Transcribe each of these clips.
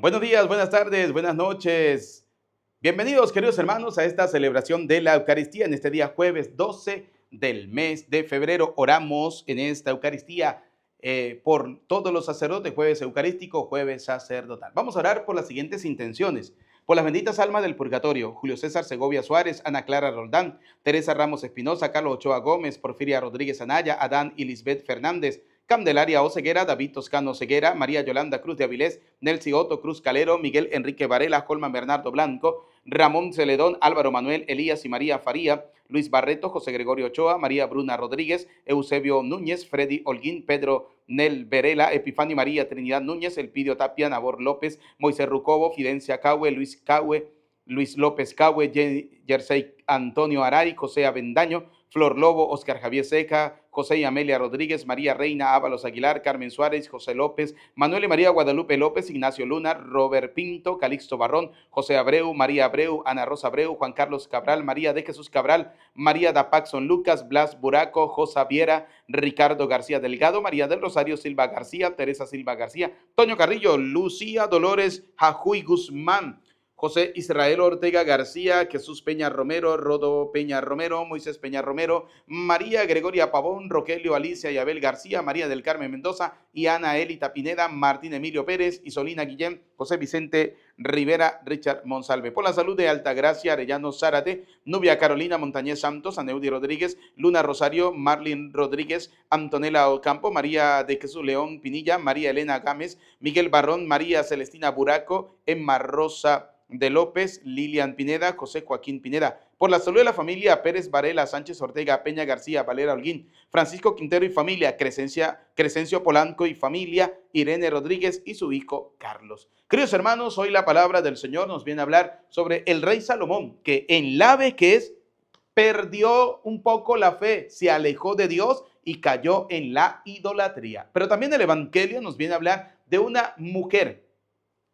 Buenos días, buenas tardes, buenas noches. Bienvenidos, queridos hermanos, a esta celebración de la Eucaristía en este día jueves 12 del mes de febrero. Oramos en esta Eucaristía por todos los sacerdotes, jueves eucarístico, jueves sacerdotal. Vamos a orar por las siguientes intenciones. Por las benditas almas del purgatorio: Julio César Segovia Suárez, Ana Clara Roldán, Teresa Ramos Espinosa, Carlos Ochoa Gómez, Porfiria Rodríguez Anaya, Adán y Lisbeth Fernández, Candelaria Oseguera, David Toscano Ceguera, María Yolanda Cruz de Avilés, Nelcy Otto Cruz Calero, Miguel Enrique Varela, Colman Bernardo Blanco, Ramón Celedón, Álvaro Manuel Elías y María Faría, Luis Barreto, José Gregorio Ochoa, María Bruna Rodríguez, Eusebio Núñez, Freddy Holguín, Pedro Nel Verela, Epifanio María Trinidad Núñez, Elpidio Tapia, Nabor López, Moisés Rucobo, Fidencia Cahue, Luis López Cahue, Jersey Antonio Aray, José Avendaño, Flor Lobo, Oscar Javier Seca, José y Amelia Rodríguez, María Reina Ábalos Aguilar, Carmen Suárez, José López, Manuel y María Guadalupe López, Ignacio Luna, Robert Pinto, Calixto Barrón, José Abreu, María Abreu, Ana Rosa Abreu, Juan Carlos Cabral, María de Jesús Cabral, María da Paxson Lucas, Blas Buraco, Josa Viera, Ricardo García Delgado, María del Rosario Silva García, Teresa Silva García, Toño Carrillo, Lucía Dolores Jajuy Guzmán, José Israel Ortega García, Jesús Peña Romero, Rodo Peña Romero, Moisés Peña Romero, María Gregoria Pavón, Rogelio Alicia y Abel García, María del Carmen Mendoza y Ana Elita Pineda, Martín Emilio Pérez, Isolina Guillén, José Vicente Rivera, Richard Monsalve. Por la salud de Altagracia Arellano Zárate, Nubia Carolina Montañez Santos, Aneudi Rodríguez, Luna Rosario, Marlin Rodríguez, Antonella Ocampo, María de Jesús León Pinilla, María Elena Gámez, Miguel Barrón, María Celestina Buraco, Emma Rosa de López, Lilian Pineda, José Joaquín Pineda. Por la salud de la familia Pérez Varela, Sánchez Ortega, Peña García, Valera Holguín, Francisco Quintero y familia, Crescencio Polanco y familia, Irene Rodríguez y su hijo Carlos. Queridos hermanos, hoy la palabra del Señor nos viene a hablar sobre el rey Salomón, que en la vejez perdió un poco la fe, se alejó de Dios y cayó en la idolatría. Pero también el Evangelio nos viene a hablar de una mujer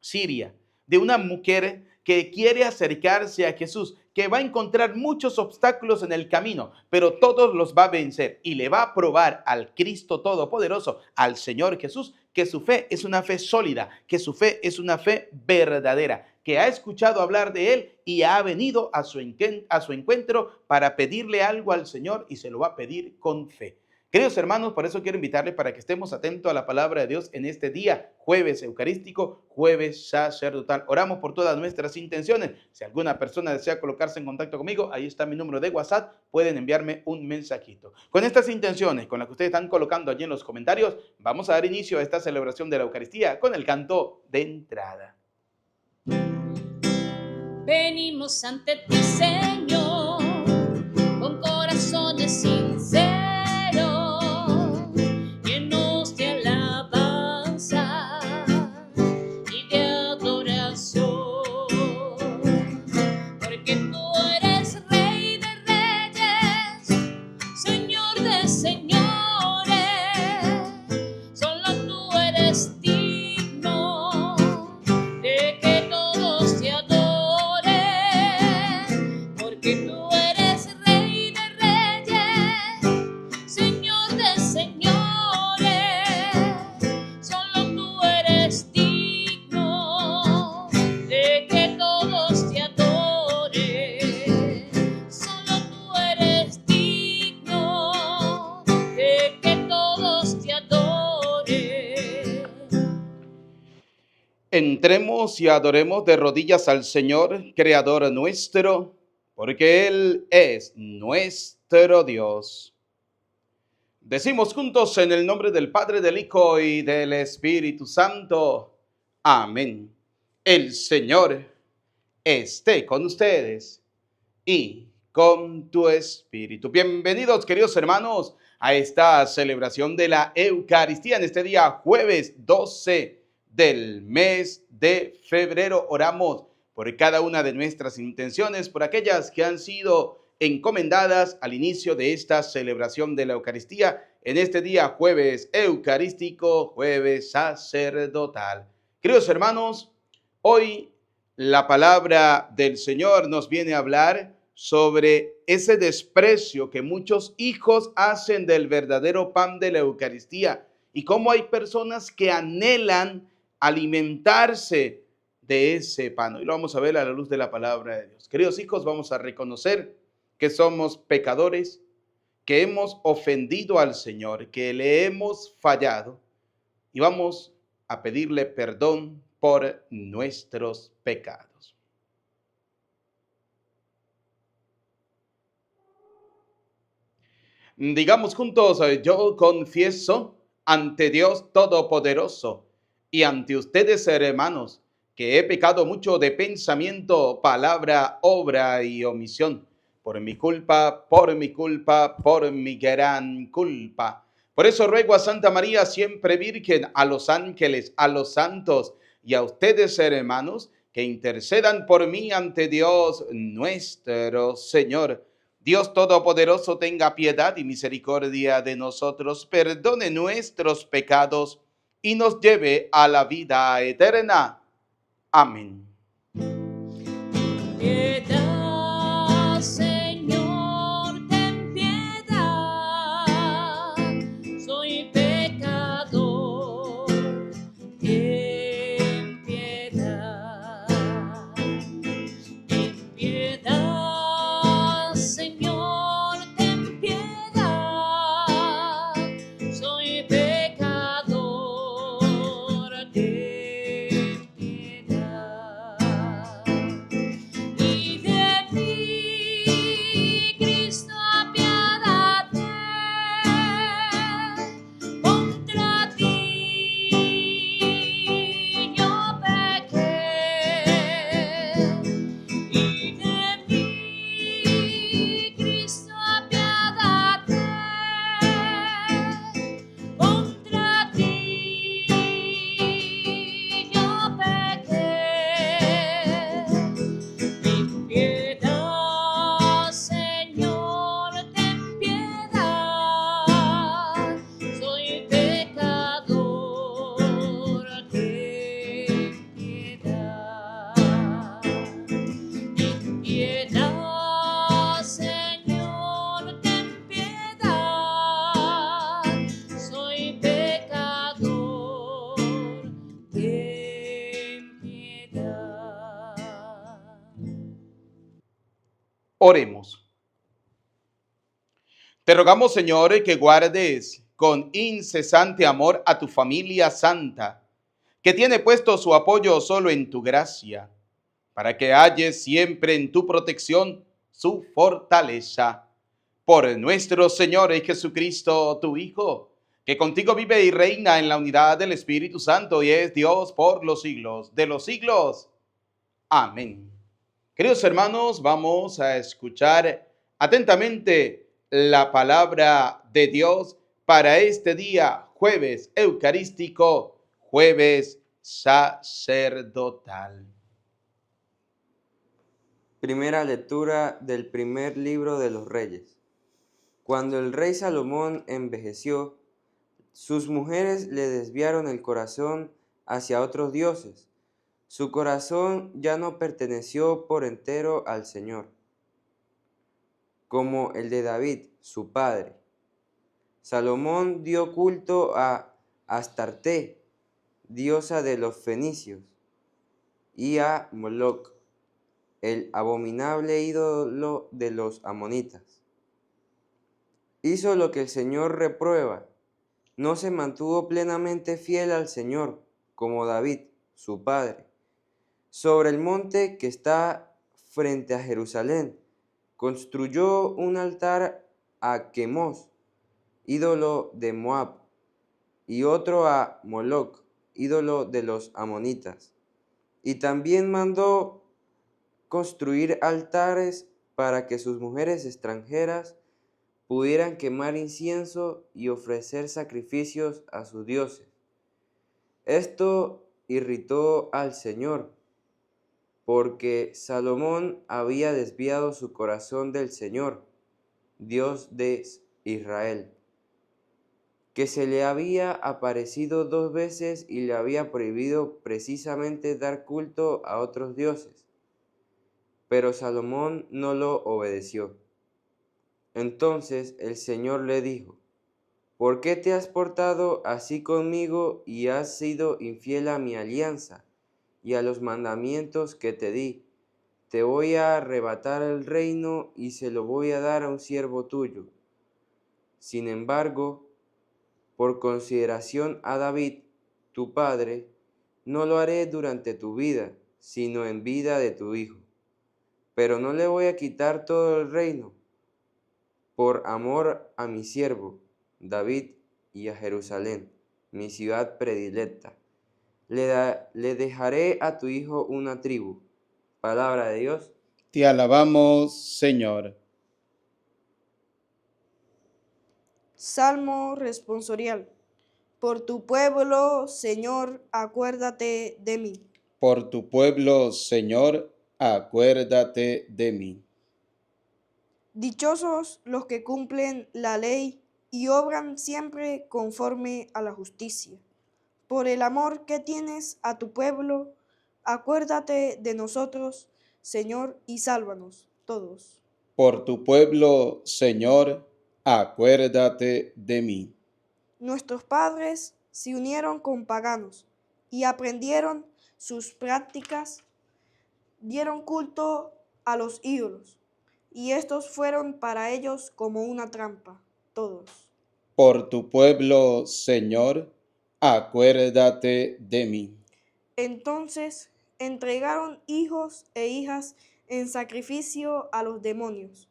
siria, de una mujer que quiere acercarse a Jesús, que va a encontrar muchos obstáculos en el camino, pero todos los va a vencer y le va a probar al Cristo Todopoderoso, al Señor Jesús, que su fe es una fe sólida, que su fe es una fe verdadera, que ha escuchado hablar de Él y ha venido a su encuentro para pedirle algo al Señor y se lo va a pedir con fe. Queridos hermanos, por eso quiero invitarles para que estemos atentos a la palabra de Dios en este día, jueves eucarístico, jueves sacerdotal. Oramos por todas nuestras intenciones. Si alguna persona desea colocarse en contacto conmigo, ahí está mi número de WhatsApp, pueden enviarme un mensajito. Con estas intenciones, con las que ustedes están colocando allí en los comentarios, vamos a dar inicio a esta celebración de la Eucaristía con el canto de entrada. Venimos ante ti, Señor, con corazones sinceros, llenos de alabanza y de adoración, porque tú eres Rey de Reyes, Señor de Señores, solo tú eres digno de que todos te adoren, porque tú eres Rey de Reyes, Señor de Señores, solo tú eres digno de que todos te adoren, solo tú eres digno de que todos te adoren. Entremos y adoremos de rodillas al Señor, Creador nuestro, porque Él es nuestro Dios. Decimos juntos en el nombre del Padre, del Hijo y del Espíritu Santo. Amén. El Señor esté con ustedes y con tu espíritu. Bienvenidos, queridos hermanos, a esta celebración de la Eucaristía en este día jueves 12 del mes de febrero. Oramos por cada una de nuestras intenciones, por aquellas que han sido encomendadas al inicio de esta celebración de la Eucaristía en este día jueves eucarístico, jueves sacerdotal. Queridos hermanos, hoy la palabra del Señor nos viene a hablar sobre ese desprecio que muchos hijos hacen del verdadero pan de la Eucaristía y cómo hay personas que anhelan alimentarse de ese pan. Y lo vamos a ver a la luz de la palabra de Dios. Queridos hijos, vamos a reconocer que somos pecadores, que hemos ofendido al Señor, que le hemos fallado y vamos a pedirle perdón por nuestros pecados. Digamos juntos, yo confieso ante Dios Todopoderoso y ante ustedes, hermanos, que he pecado mucho de pensamiento, palabra, obra y omisión. Por mi culpa, por mi culpa, por mi gran culpa. Por eso ruego a Santa María, siempre Virgen, a los ángeles, a los santos y a ustedes, hermanos, que intercedan por mí ante Dios nuestro Señor. Dios Todopoderoso tenga piedad y misericordia de nosotros, perdone nuestros pecados y nos lleve a la vida eterna. Amén. Piedad, Señor, ten piedad, soy pecador, ten piedad, Señor, ten piedad, soy pecador, ten piedad. Y de mí, Cristo, apiádate, contra ti yo pequé. Y de mí, Cristo, apiádate, contra ti yo pequé. Ten piedad, Señor, ten piedad, soy pecador, ten piedad. Ten piedad, Señor, ten piedad, soy pecador, ten piedad. Oremos. Te rogamos, Señor, que guardes con incesante amor a tu familia santa, que tiene puesto su apoyo solo en tu gracia, para que halles siempre en tu protección su fortaleza. Por nuestro Señor Jesucristo, tu Hijo, que contigo vive y reina en la unidad del Espíritu Santo y es Dios por los siglos de los siglos. Amén. Queridos hermanos, vamos a escuchar atentamente la palabra de Dios para este día, jueves eucarístico, jueves sacerdotal. Primera lectura del primer libro de los Reyes. Cuando el rey Salomón envejeció, sus mujeres le desviaron el corazón hacia otros dioses. Su corazón ya no perteneció por entero al Señor, como el de David, su padre. Salomón dio culto a Astarte, diosa de los fenicios, y a Moloc, el abominable ídolo de los amonitas. Hizo lo que el Señor reprueba. No se mantuvo plenamente fiel al Señor, como David, su padre. Sobre el monte que está frente a Jerusalén, construyó un altar a Quemos, ídolo de Moab, y otro a Moloc, ídolo de los amonitas. Y también mandó construir altares para que sus mujeres extranjeras pudieran quemar incienso y ofrecer sacrificios a sus dioses. Esto irritó al Señor, porque Salomón había desviado su corazón del Señor, Dios de Israel, que se le había aparecido 2 veces y le había prohibido precisamente dar culto a otros dioses. Pero Salomón no lo obedeció. Entonces el Señor le dijo: ¿por qué te has portado así conmigo y has sido infiel a mi alianza y a los mandamientos que te di. Te voy a arrebatar el reino y se lo voy a dar a un siervo tuyo. Sin embargo, por consideración a David, tu padre, no lo haré durante tu vida, sino en vida de tu hijo. Pero no le voy a quitar todo el reino, por amor a mi siervo, David, y a Jerusalén, mi ciudad predilecta. Le dejaré a tu hijo una tribu. Palabra de Dios. Te alabamos, Señor. Salmo responsorial. Por tu pueblo, Señor, acuérdate de mí. Por tu pueblo, Señor, acuérdate de mí. Dichosos los que cumplen la ley y obran siempre conforme a la justicia. Por el amor que tienes a tu pueblo, acuérdate de nosotros, Señor, y sálvanos todos. Por tu pueblo, Señor, acuérdate de mí. Nuestros padres se unieron con paganos y aprendieron sus prácticas, dieron culto a los ídolos, y estos fueron para ellos como una trampa, todos. Por tu pueblo, Señor, acuérdate de mí. Entonces entregaron hijos e hijas en sacrificio a los demonios,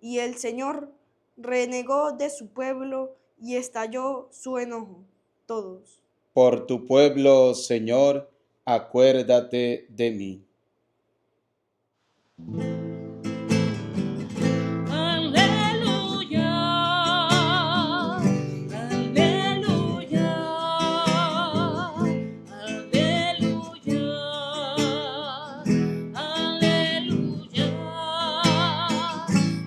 y el Señor renegó de su pueblo y estalló su enojo, todos. Por tu pueblo, Señor, acuérdate de mí. Aleluya, aleluya, aleluya, aleluya.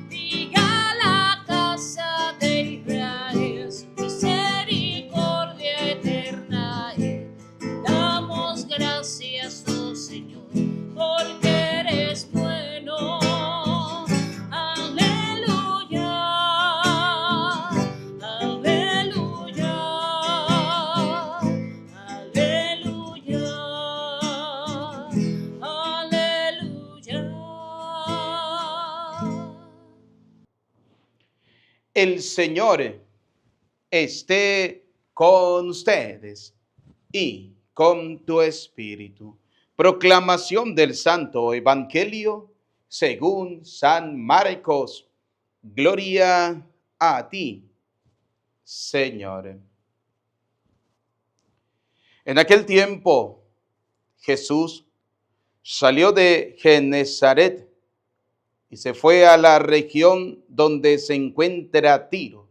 Diga la casa de Israel, su misericordia eterna es. Damos gracias, oh Señor, porque eres bueno. Aleluya, aleluya, aleluya, aleluya. El Señor esté con ustedes y con tu espíritu. Proclamación del Santo Evangelio según San Marcos. Gloria a ti, Señor. En aquel tiempo, Jesús salió de Genezaret y se fue a la región donde se encuentra Tiro.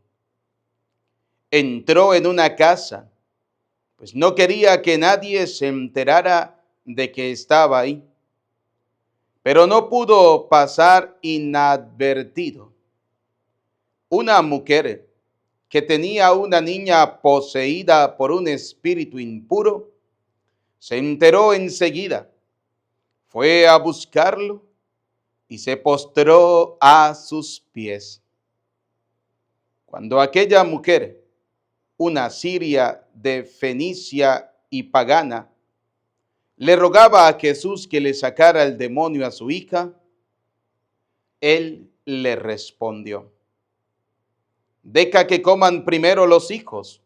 Entró en una casa, pues no quería que nadie se enterara de que estaba ahí. Pero no pudo pasar inadvertido. Una mujer que tenía una niña poseída por un espíritu impuro, se enteró enseguida, fue a buscarlo y se postró a sus pies. Cuando aquella mujer, una siria de Fenicia y pagana, le rogaba a Jesús que le sacara el demonio a su hija, él le respondió: deja que coman primero los hijos.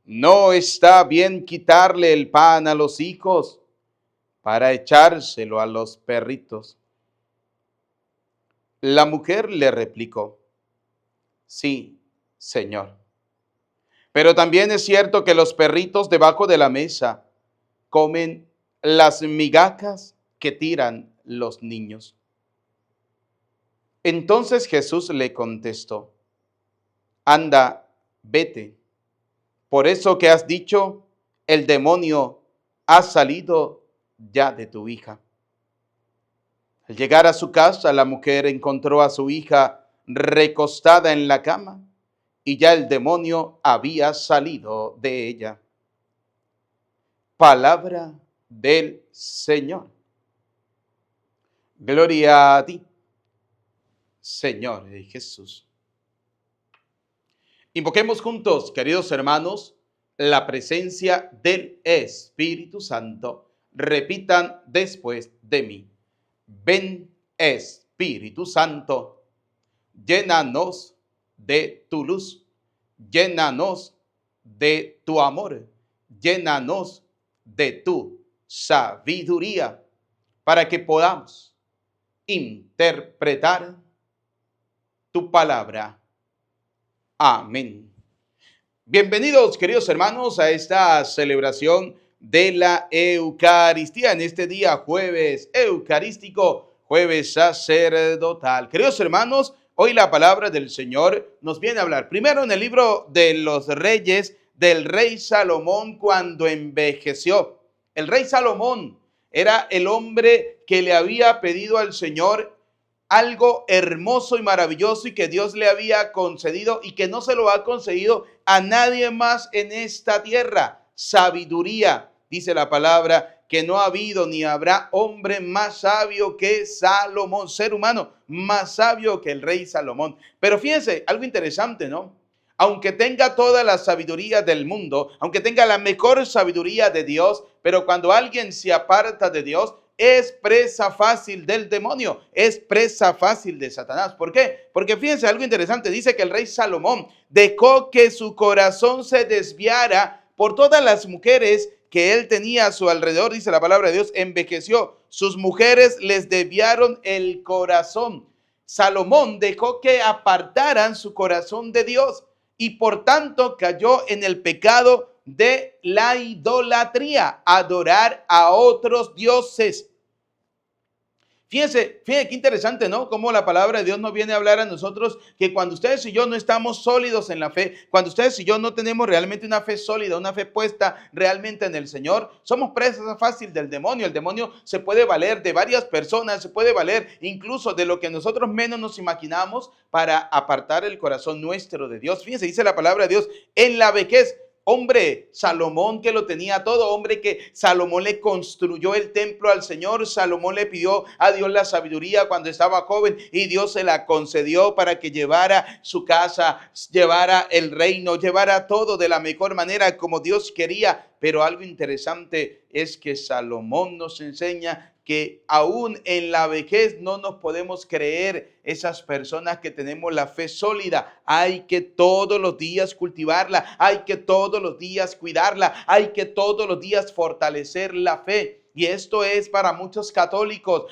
No está bien quitarle el pan a los hijos para echárselo a los perritos. La mujer le replicó: sí, Señor. Pero también es cierto que los perritos debajo de la mesa comen las migajas que tiran los niños. Entonces Jesús le contestó: anda, vete. Por eso que has dicho, el demonio ha salido ya de tu hija. Al llegar a su casa, la mujer encontró a su hija recostada en la cama y ya el demonio había salido de ella. Palabra del Señor. Gloria a ti, Señor Jesús. Invoquemos juntos, queridos hermanos, la presencia del Espíritu Santo. repitan después de mí. Ven, Espíritu Santo, llénanos de tu luz, llénanos de tu amor, llénanos de tu sabiduría, para que podamos interpretar tu palabra. Amén. Bienvenidos, queridos hermanos, a esta celebración de la Eucaristía en este día jueves eucarístico, jueves sacerdotal. Queridos hermanos, hoy la palabra del Señor nos viene a hablar primero en el libro de los Reyes del rey Salomón cuando envejeció. El rey Salomón era el hombre que le había pedido al Señor algo hermoso y maravilloso y que Dios le había concedido y que no se lo ha concedido a nadie más en esta tierra. Sabiduría, dice la palabra, que no ha habido ni habrá hombre más sabio que Salomón, ser humano más sabio que el rey Salomón. Pero fíjense, algo interesante, ¿no? Aunque tenga toda la sabiduría del mundo, aunque tenga la mejor sabiduría de Dios, pero cuando alguien se aparta de Dios, es presa fácil del demonio, es presa fácil de Satanás. ¿Por qué? Porque fíjense algo interesante, dice que el rey Salomón dejó que su corazón se desviara por todas las mujeres que él tenía a su alrededor, dice la palabra de Dios, envejeció. Sus mujeres les desviaron el corazón. Salomón dejó que apartaran su corazón de Dios y por tanto cayó en el pecado de la idolatría, adorar a otros dioses. Fíjense qué interesante, ¿no? Cómo la palabra de Dios nos viene a hablar a nosotros que cuando ustedes y yo no estamos sólidos en la fe, cuando ustedes y yo no tenemos realmente una fe sólida, una fe puesta realmente en el Señor, somos presas fácil del demonio. El demonio se puede valer de varias personas, se puede valer incluso de lo que nosotros menos nos imaginamos para apartar el corazón nuestro de Dios. Fíjense, dice la palabra de Dios, en la vejez. Hombre, Salomón que lo tenía todo, hombre que Salomón le construyó el templo al Señor, Salomón le pidió a Dios la sabiduría cuando estaba joven y Dios se la concedió para que llevara su casa, llevara el reino, llevara todo de la mejor manera como Dios quería. Pero algo interesante es que Salomón nos enseña que aún en la vejez no nos podemos creer esas personas que tenemos la fe sólida. Hay que todos los días cultivarla, hay que todos los días cuidarla, hay que todos los días fortalecer la fe. Y esto es para muchos católicos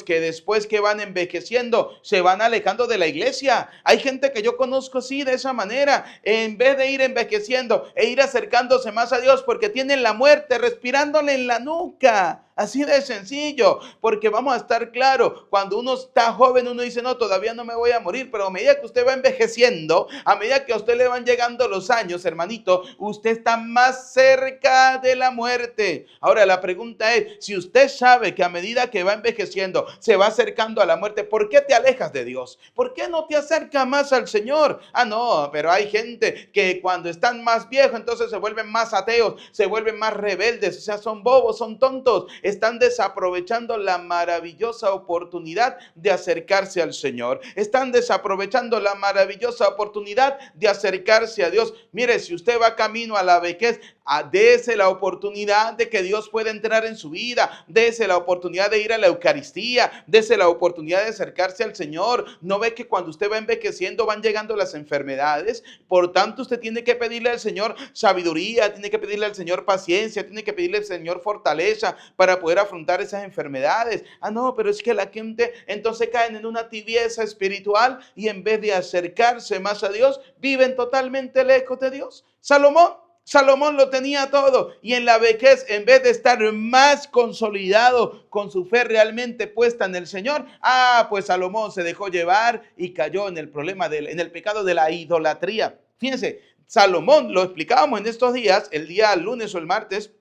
que después que van envejeciendo, se van alejando de la iglesia. Hay gente que yo conozco así, de esa manera, en vez de ir envejeciendo e ir acercándose más a Dios porque tienen la muerte respirándole en la nuca. Así de sencillo, porque vamos a estar claros, cuando uno está joven uno dice, no, todavía no me voy a morir, pero a medida que usted va envejeciendo, a medida que a usted le van llegando los años, hermanito, usted está más cerca de la muerte. Ahora la pregunta es, si usted sabe que a medida que va envejeciendo, se va acercando a la muerte, ¿por qué te alejas de Dios? ¿Por qué no te acercas más al Señor? Ah, no, pero hay gente que cuando están más viejos, entonces se vuelven más ateos, se vuelven más rebeldes, o sea, son bobos, son tontos. Están desaprovechando la maravillosa oportunidad de acercarse al Señor. Están desaprovechando la maravillosa oportunidad de acercarse a Dios. Mire, si usted va camino a la vejez, dése la oportunidad de que Dios pueda entrar en su vida. Dése la oportunidad de ir a la Eucaristía. Dése la oportunidad de acercarse al Señor. ¿No ve que cuando usted va envejeciendo van llegando las enfermedades? Por tanto, usted tiene que pedirle al Señor sabiduría, tiene que pedirle al Señor paciencia, tiene que pedirle al Señor fortaleza para poder afrontar esas enfermedades. Ah, no, pero es que la gente entonces caen en una tibieza espiritual y en vez de acercarse más a Dios, viven totalmente lejos de Dios. Salomón lo tenía todo y en la vejez, en vez de estar más consolidado con su fe realmente puesta en el Señor, pues Salomón se dejó llevar y cayó en el problema, en el pecado de la idolatría. Fíjense, Salomón, lo explicábamos en estos días, el día lunes o el martes,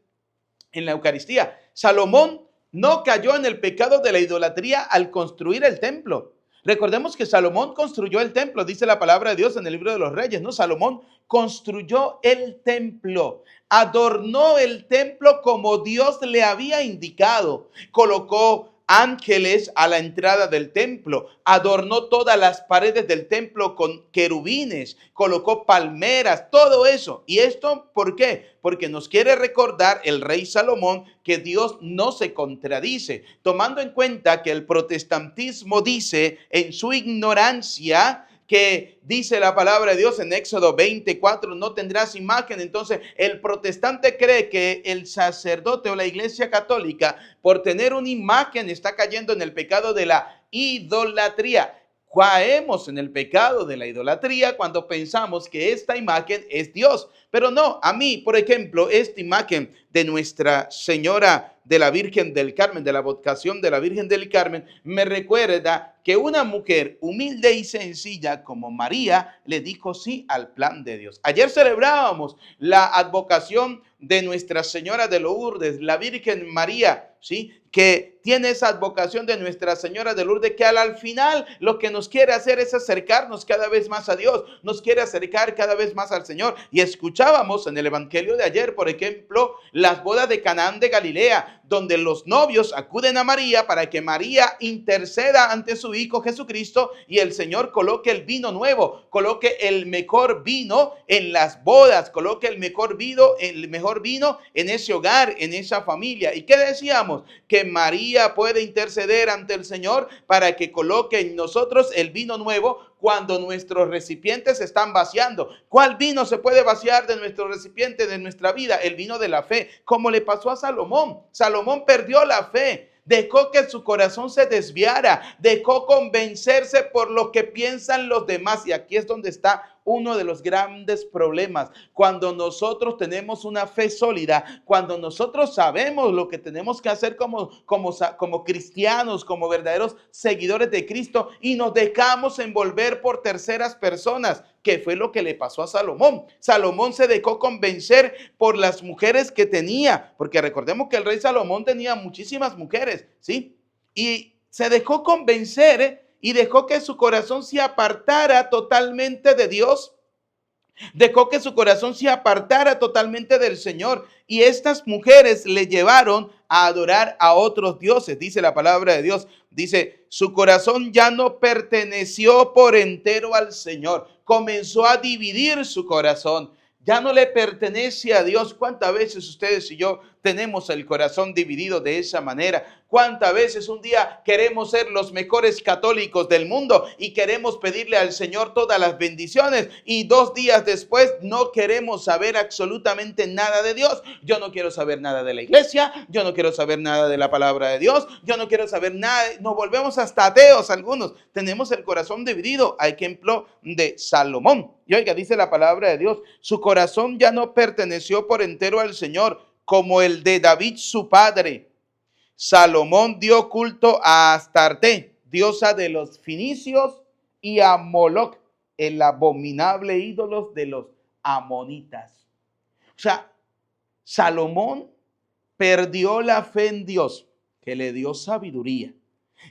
en la Eucaristía. Salomón no cayó en el pecado de la idolatría al construir el templo. Recordemos que Salomón construyó el templo, dice la palabra de Dios en el libro de los Reyes, ¿no? Salomón construyó el templo, adornó el templo como Dios le había indicado, colocó ángeles a la entrada del templo, adornó todas las paredes del templo con querubines, colocó palmeras, todo eso. ¿Y esto por qué? Porque nos quiere recordar el rey Salomón que Dios no se contradice, tomando en cuenta que el protestantismo dice en su ignorancia que dice la palabra de Dios en Éxodo 24, no tendrás imagen. Entonces el protestante cree que el sacerdote o la iglesia católica, por tener una imagen, está cayendo en el pecado de la idolatría. Caemos en el pecado de la idolatría cuando pensamos que esta imagen es Dios. Pero no, a mí, por ejemplo, esta imagen de Nuestra Señora de la Virgen del Carmen, de la vocación de la Virgen del Carmen, me recuerda que una mujer humilde y sencilla como María le dijo sí al plan de Dios. Ayer celebrábamos la advocación de Nuestra Señora de Lourdes, la Virgen María, ¿sí?, que tiene esa advocación de Nuestra Señora de Lourdes, que al final lo que nos quiere hacer es acercarnos cada vez más a Dios, nos quiere acercar cada vez más al Señor. Y escuchábamos en el evangelio de ayer, por ejemplo, las bodas de Canaán de Galilea, donde los novios acuden a María para que María interceda ante su Hijo Jesucristo y el Señor coloque el vino nuevo, coloque el mejor vino en las bodas, coloque el mejor vino en ese hogar, en esa familia. ¿Y qué decíamos? Que María puede interceder ante el Señor para que coloque en nosotros el vino nuevo cuando nuestros recipientes se están vaciando. ¿Cuál vino se puede vaciar de nuestro recipiente, de nuestra vida? El vino de la fe, como le pasó a Salomón. Salomón perdió la fe. Dejó que su corazón se desviara, dejó convencerse por lo que piensan los demás. Y aquí es donde está uno de los grandes problemas. Cuando nosotros tenemos una fe sólida, cuando nosotros sabemos lo que tenemos que hacer como cristianos, como verdaderos seguidores de Cristo, y nos dejamos envolver por terceras personas, que fue lo que le pasó a Salomón. Salomón se dejó convencer por las mujeres que tenía, porque recordemos que el rey Salomón tenía muchísimas mujeres, ¿sí? Y se dejó convencer, y dejó que su corazón se apartara totalmente de Dios. Dejó que su corazón se apartara totalmente del Señor. Y estas mujeres le llevaron a adorar a otros dioses. Dice la palabra de Dios. Dice, su corazón ya no perteneció por entero al Señor. Comenzó a dividir su corazón. Ya no le pertenece a Dios. ¿Cuántas veces ustedes y yo tenemos el corazón dividido de esa manera? ¿Cuántas veces un día queremos ser los mejores católicos del mundo y queremos pedirle al Señor todas las bendiciones, y 2 días después no queremos saber absolutamente nada de Dios? Yo no quiero saber nada de la iglesia, yo no quiero saber nada de la palabra de Dios, yo no quiero saber nada, nos volvemos hasta ateos algunos. Tenemos el corazón dividido, a ejemplo de Salomón. Y oiga, dice la palabra de Dios, su corazón ya no perteneció por entero al Señor, como el de David su padre. Salomón dio culto a Astarte, diosa de los fenicios, y a Moloc, el abominable ídolo de los amonitas. O sea, Salomón perdió la fe en Dios, que le dio sabiduría,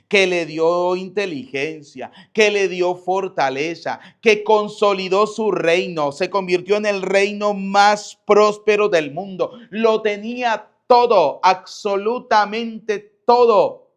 que le dio inteligencia, que le dio fortaleza, que consolidó su reino, se convirtió en el reino más próspero del mundo. Lo tenía todo, absolutamente todo.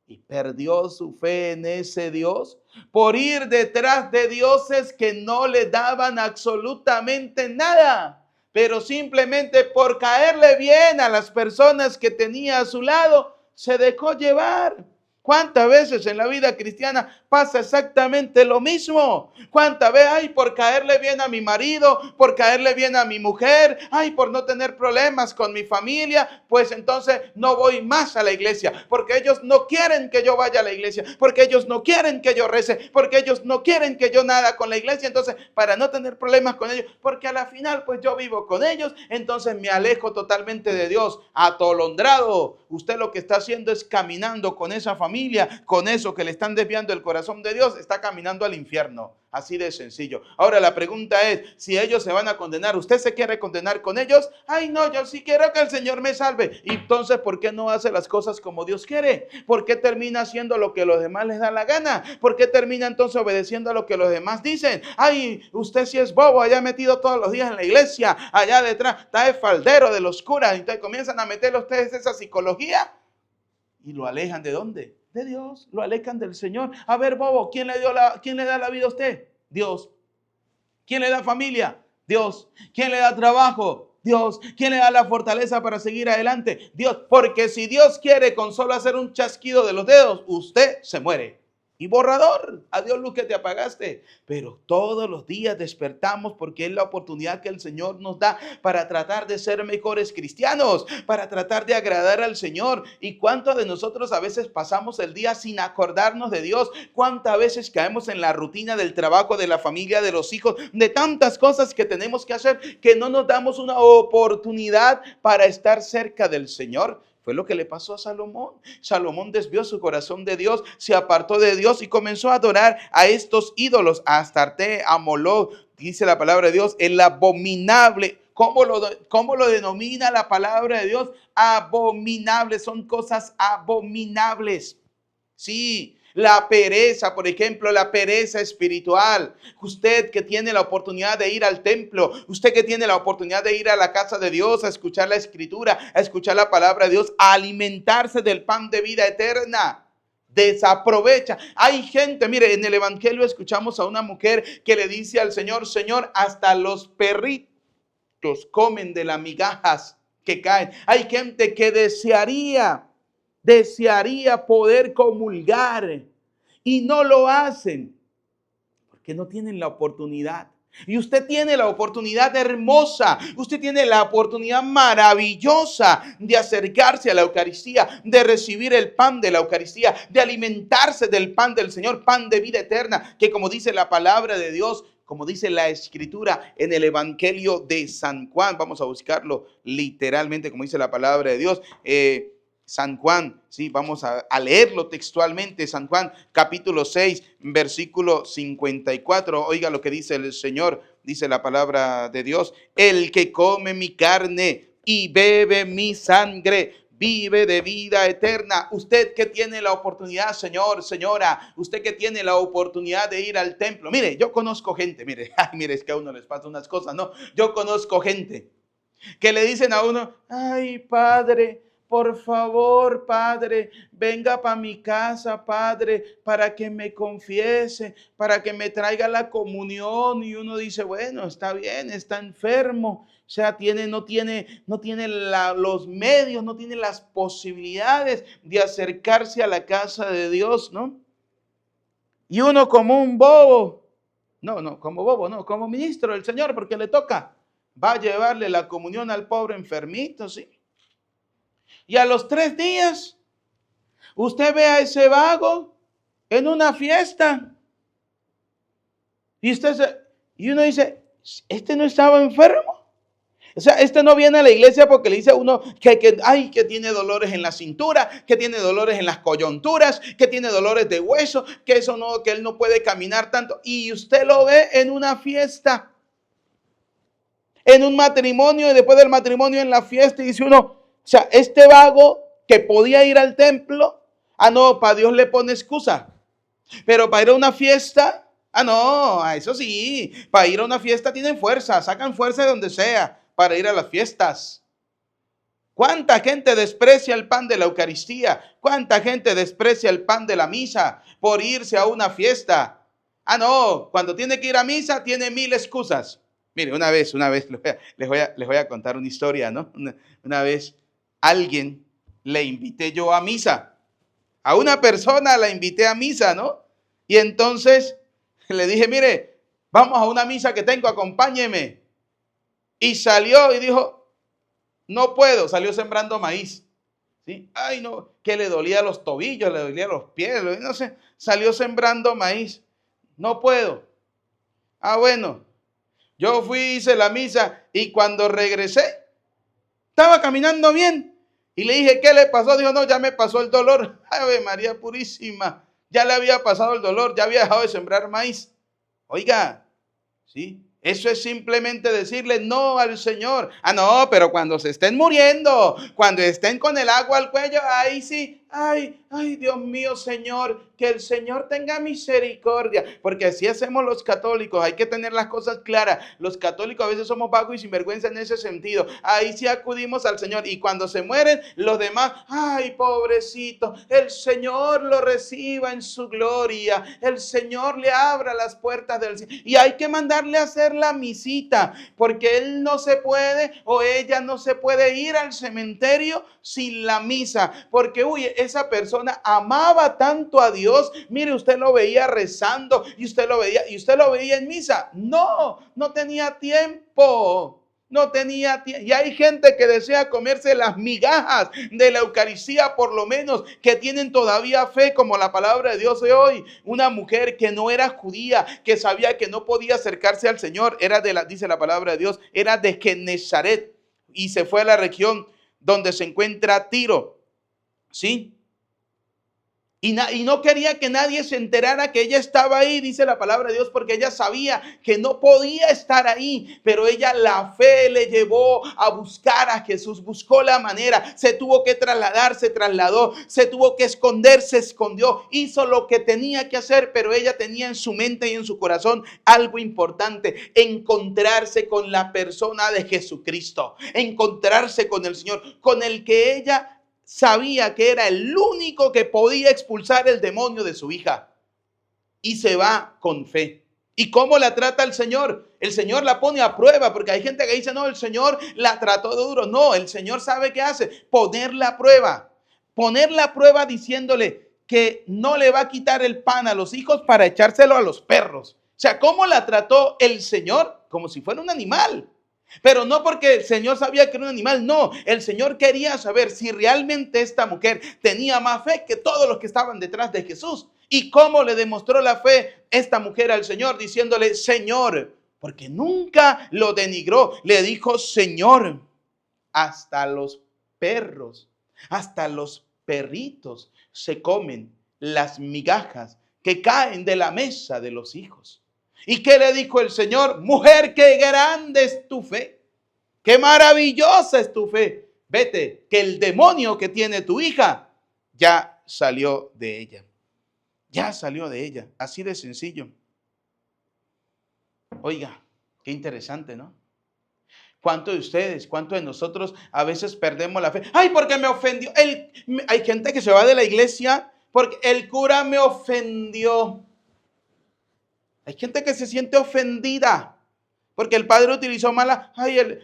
Y perdió su fe en ese Dios por ir detrás de dioses que no le daban absolutamente nada, pero simplemente por caerle bien a las personas que tenía a su lado, se dejó llevar. ¿Cuántas veces en la vida cristiana pasa exactamente lo mismo? ¿Cuántas veces, ay, por caerle bien a mi marido, por caerle bien a mi mujer, ay, por no tener problemas con mi familia, pues entonces no voy más a la iglesia, porque ellos no quieren que yo vaya a la iglesia, porque ellos no quieren que yo rece, porque ellos no quieren que yo nada con la iglesia? Entonces, para no tener problemas con ellos, porque a la final pues yo vivo con ellos, entonces me alejo totalmente de Dios. Atolondrado, usted lo que está haciendo es caminando con esa familia, con eso que le están desviando el corazón de Dios, está caminando al infierno. Así de sencillo. Ahora la pregunta es, si ellos se van a condenar, ¿usted se quiere condenar con ellos? Ay, no, yo sí quiero que el Señor me salve. Y entonces, ¿por qué no hace las cosas como Dios quiere? ¿Por qué termina haciendo lo que a los demás les da la gana? ¿Por qué termina entonces obedeciendo a lo que los demás dicen? Ay, usted sí es bobo, allá metido todos los días en la iglesia, allá detrás está el faldero de los curas. Entonces comienzan a meterle a ustedes esa psicología. y lo alejan ¿de dónde? De Dios, lo alejan del Señor. A ver, bobo, ¿quién le da la vida a usted? Dios. ¿Quién le da familia? Dios. ¿Quién le da trabajo? Dios. ¿Quién le da la fortaleza para seguir adelante? Dios. Porque si Dios quiere con solo hacer un chasquido de los dedos, usted se muere. Y borrador, adiós luz que te apagaste. Pero todos los días despertamos porque es la oportunidad que el Señor nos da para tratar de ser mejores cristianos, para tratar de agradar al Señor. ¿Y cuántos de nosotros a veces pasamos el día sin acordarnos de Dios? ¿Cuántas veces caemos en la rutina del trabajo, de la familia, de los hijos, de tantas cosas que tenemos que hacer que no nos damos una oportunidad para estar cerca del Señor? Fue lo que le pasó a Salomón. Salomón desvió su corazón de Dios, se apartó de Dios y comenzó a adorar a estos ídolos, a Astarte, a Moloch. Dice la palabra de Dios, el abominable. ¿Cómo lo denomina la palabra de Dios? Abominable, son cosas abominables. Sí. La pereza, por ejemplo, la pereza espiritual. Usted que tiene la oportunidad de ir al templo, usted que tiene la oportunidad de ir a la casa de Dios, a escuchar la escritura, a escuchar la palabra de Dios, a alimentarse del pan de vida eterna, desaprovecha. Hay gente, mire, en el evangelio escuchamos a una mujer que le dice al Señor, Señor, hasta los perritos comen de las migajas que caen. Hay gente que desearía poder comulgar y no lo hacen porque no tienen la oportunidad. Y usted tiene la oportunidad hermosa, usted tiene la oportunidad maravillosa de acercarse a la Eucaristía, de recibir el pan de la Eucaristía, de alimentarse del pan del Señor, pan de vida eterna, que como dice la palabra de Dios, como dice la escritura en el Evangelio de San Juan, vamos a buscarlo literalmente como dice la palabra de Dios, San Juan, sí, vamos a leerlo textualmente, San Juan capítulo 6, versículo 54, oiga lo que dice el Señor, dice la palabra de Dios, el que come mi carne y bebe mi sangre, vive de vida eterna. Usted que tiene la oportunidad, señor, señora, usted que tiene la oportunidad de ir al templo, mire, yo conozco gente, mire, es que a uno les pasa unas cosas, ¿no? Yo conozco gente que le dicen a uno, ay, padre, por favor, padre, venga para mi casa, padre, para que me confiese, para que me traiga la comunión. Y uno dice, bueno, está bien, está enfermo. O sea, no tiene los medios, no tiene las posibilidades de acercarse a la casa de Dios, ¿no? Y uno como un bobo, como ministro del Señor, porque le toca, va a llevarle la comunión al pobre enfermito, ¿sí? Y a los 3 días, usted ve a ese vago en una fiesta. Y uno dice, ¿este no estaba enfermo? O sea, este no viene a la iglesia porque le dice a uno que tiene dolores en la cintura, que tiene dolores en las coyunturas, que tiene dolores de hueso, que él no puede caminar tanto. Y usted lo ve en una fiesta, en un matrimonio, y después del matrimonio en la fiesta, y dice uno, o sea, este vago que podía ir al templo, no, para Dios le pone excusa. Pero para ir a una fiesta, no, eso sí, para ir a una fiesta tienen fuerza, sacan fuerza de donde sea para ir a las fiestas. ¿Cuánta gente desprecia el pan de la Eucaristía? ¿Cuánta gente desprecia el pan de la misa por irse a una fiesta? No, cuando tiene que ir a misa tiene 1000 excusas. Mire, una vez les voy a contar una historia, ¿no? Una vez alguien le invité yo a misa. A una persona la invité a misa, ¿no? Y entonces le dije, mire, vamos a una misa que tengo, acompáñeme. Y salió y dijo, no puedo, salió sembrando maíz. ¿Sí? Ay, no, que le dolía los tobillos, le dolía los pies, no sé, salió sembrando maíz. No puedo. Bueno, yo fui, hice la misa y cuando regresé, estaba caminando bien. Y le dije, ¿qué le pasó? Dijo, no, ya me pasó el dolor. Ave María Purísima, ya le había pasado el dolor, ya había dejado de sembrar maíz. Oiga, ¿sí? Eso es simplemente decirle no al Señor. No, pero cuando se estén muriendo, cuando estén con el agua al cuello, ahí sí, ay, Dios mío, Señor, que el Señor tenga misericordia. Porque así hacemos los católicos, hay que tener las cosas claras. Los católicos a veces somos vagos y sinvergüenza en ese sentido. Ahí sí acudimos al Señor y cuando se mueren los demás, ay, pobrecito, el Señor lo reciba en su gloria, el Señor le abra las puertas del cielo. Y hay que mandarle a hacer la misita, porque él no se puede o ella no se puede ir al cementerio sin la misa, porque esa persona amaba tanto a Dios. Mire, usted lo veía rezando y usted lo veía en misa. No tenía tiempo. No tenía tiempo. Y hay gente que desea comerse las migajas de la Eucaristía, por lo menos, que tienen todavía fe, como la palabra de Dios de hoy. Una mujer que no era judía, que sabía que no podía acercarse al Señor, dice la palabra de Dios, era de Genezaret y se fue a la región donde se encuentra Tiro, ¿sí? Y no quería que nadie se enterara que ella estaba ahí, dice la palabra de Dios, porque ella sabía que no podía estar ahí, pero ella, la fe le llevó a buscar a Jesús, buscó la manera, se tuvo que trasladar, se trasladó, se tuvo que esconder, se escondió, hizo lo que tenía que hacer, pero ella tenía en su mente y en su corazón algo importante: encontrarse con la persona de Jesucristo, encontrarse con el Señor, con el que ella sabía que era el único que podía expulsar el demonio de su hija. Y se va con fe. ¿Y cómo la trata el Señor? El Señor la pone a prueba, porque hay gente que dice, no, el Señor la trató duro. No, el Señor sabe qué hace: ponerla a prueba. Ponerla a prueba diciéndole que no le va a quitar el pan a los hijos para echárselo a los perros. O sea, ¿cómo la trató el Señor? Como si fuera un animal. Pero no porque el Señor sabía que era un animal, no. El Señor quería saber si realmente esta mujer tenía más fe que todos los que estaban detrás de Jesús. ¿Y cómo le demostró la fe esta mujer al Señor? Diciéndole Señor, porque nunca lo denigró. Le dijo Señor. Hasta los perros, hasta los perritos se comen las migajas que caen de la mesa de los hijos. ¿Y qué le dijo el Señor? Mujer, qué grande es tu fe, qué maravillosa es tu fe. Vete, que el demonio que tiene tu hija ya salió de ella. Ya salió de ella, así de sencillo. Oiga, qué interesante, ¿no? ¿Cuántos de ustedes, cuántos de nosotros a veces perdemos la fe? Ay, porque me ofendió. Hay gente que se va de la iglesia porque el cura me ofendió. Hay gente que se siente ofendida porque el padre utilizó mala.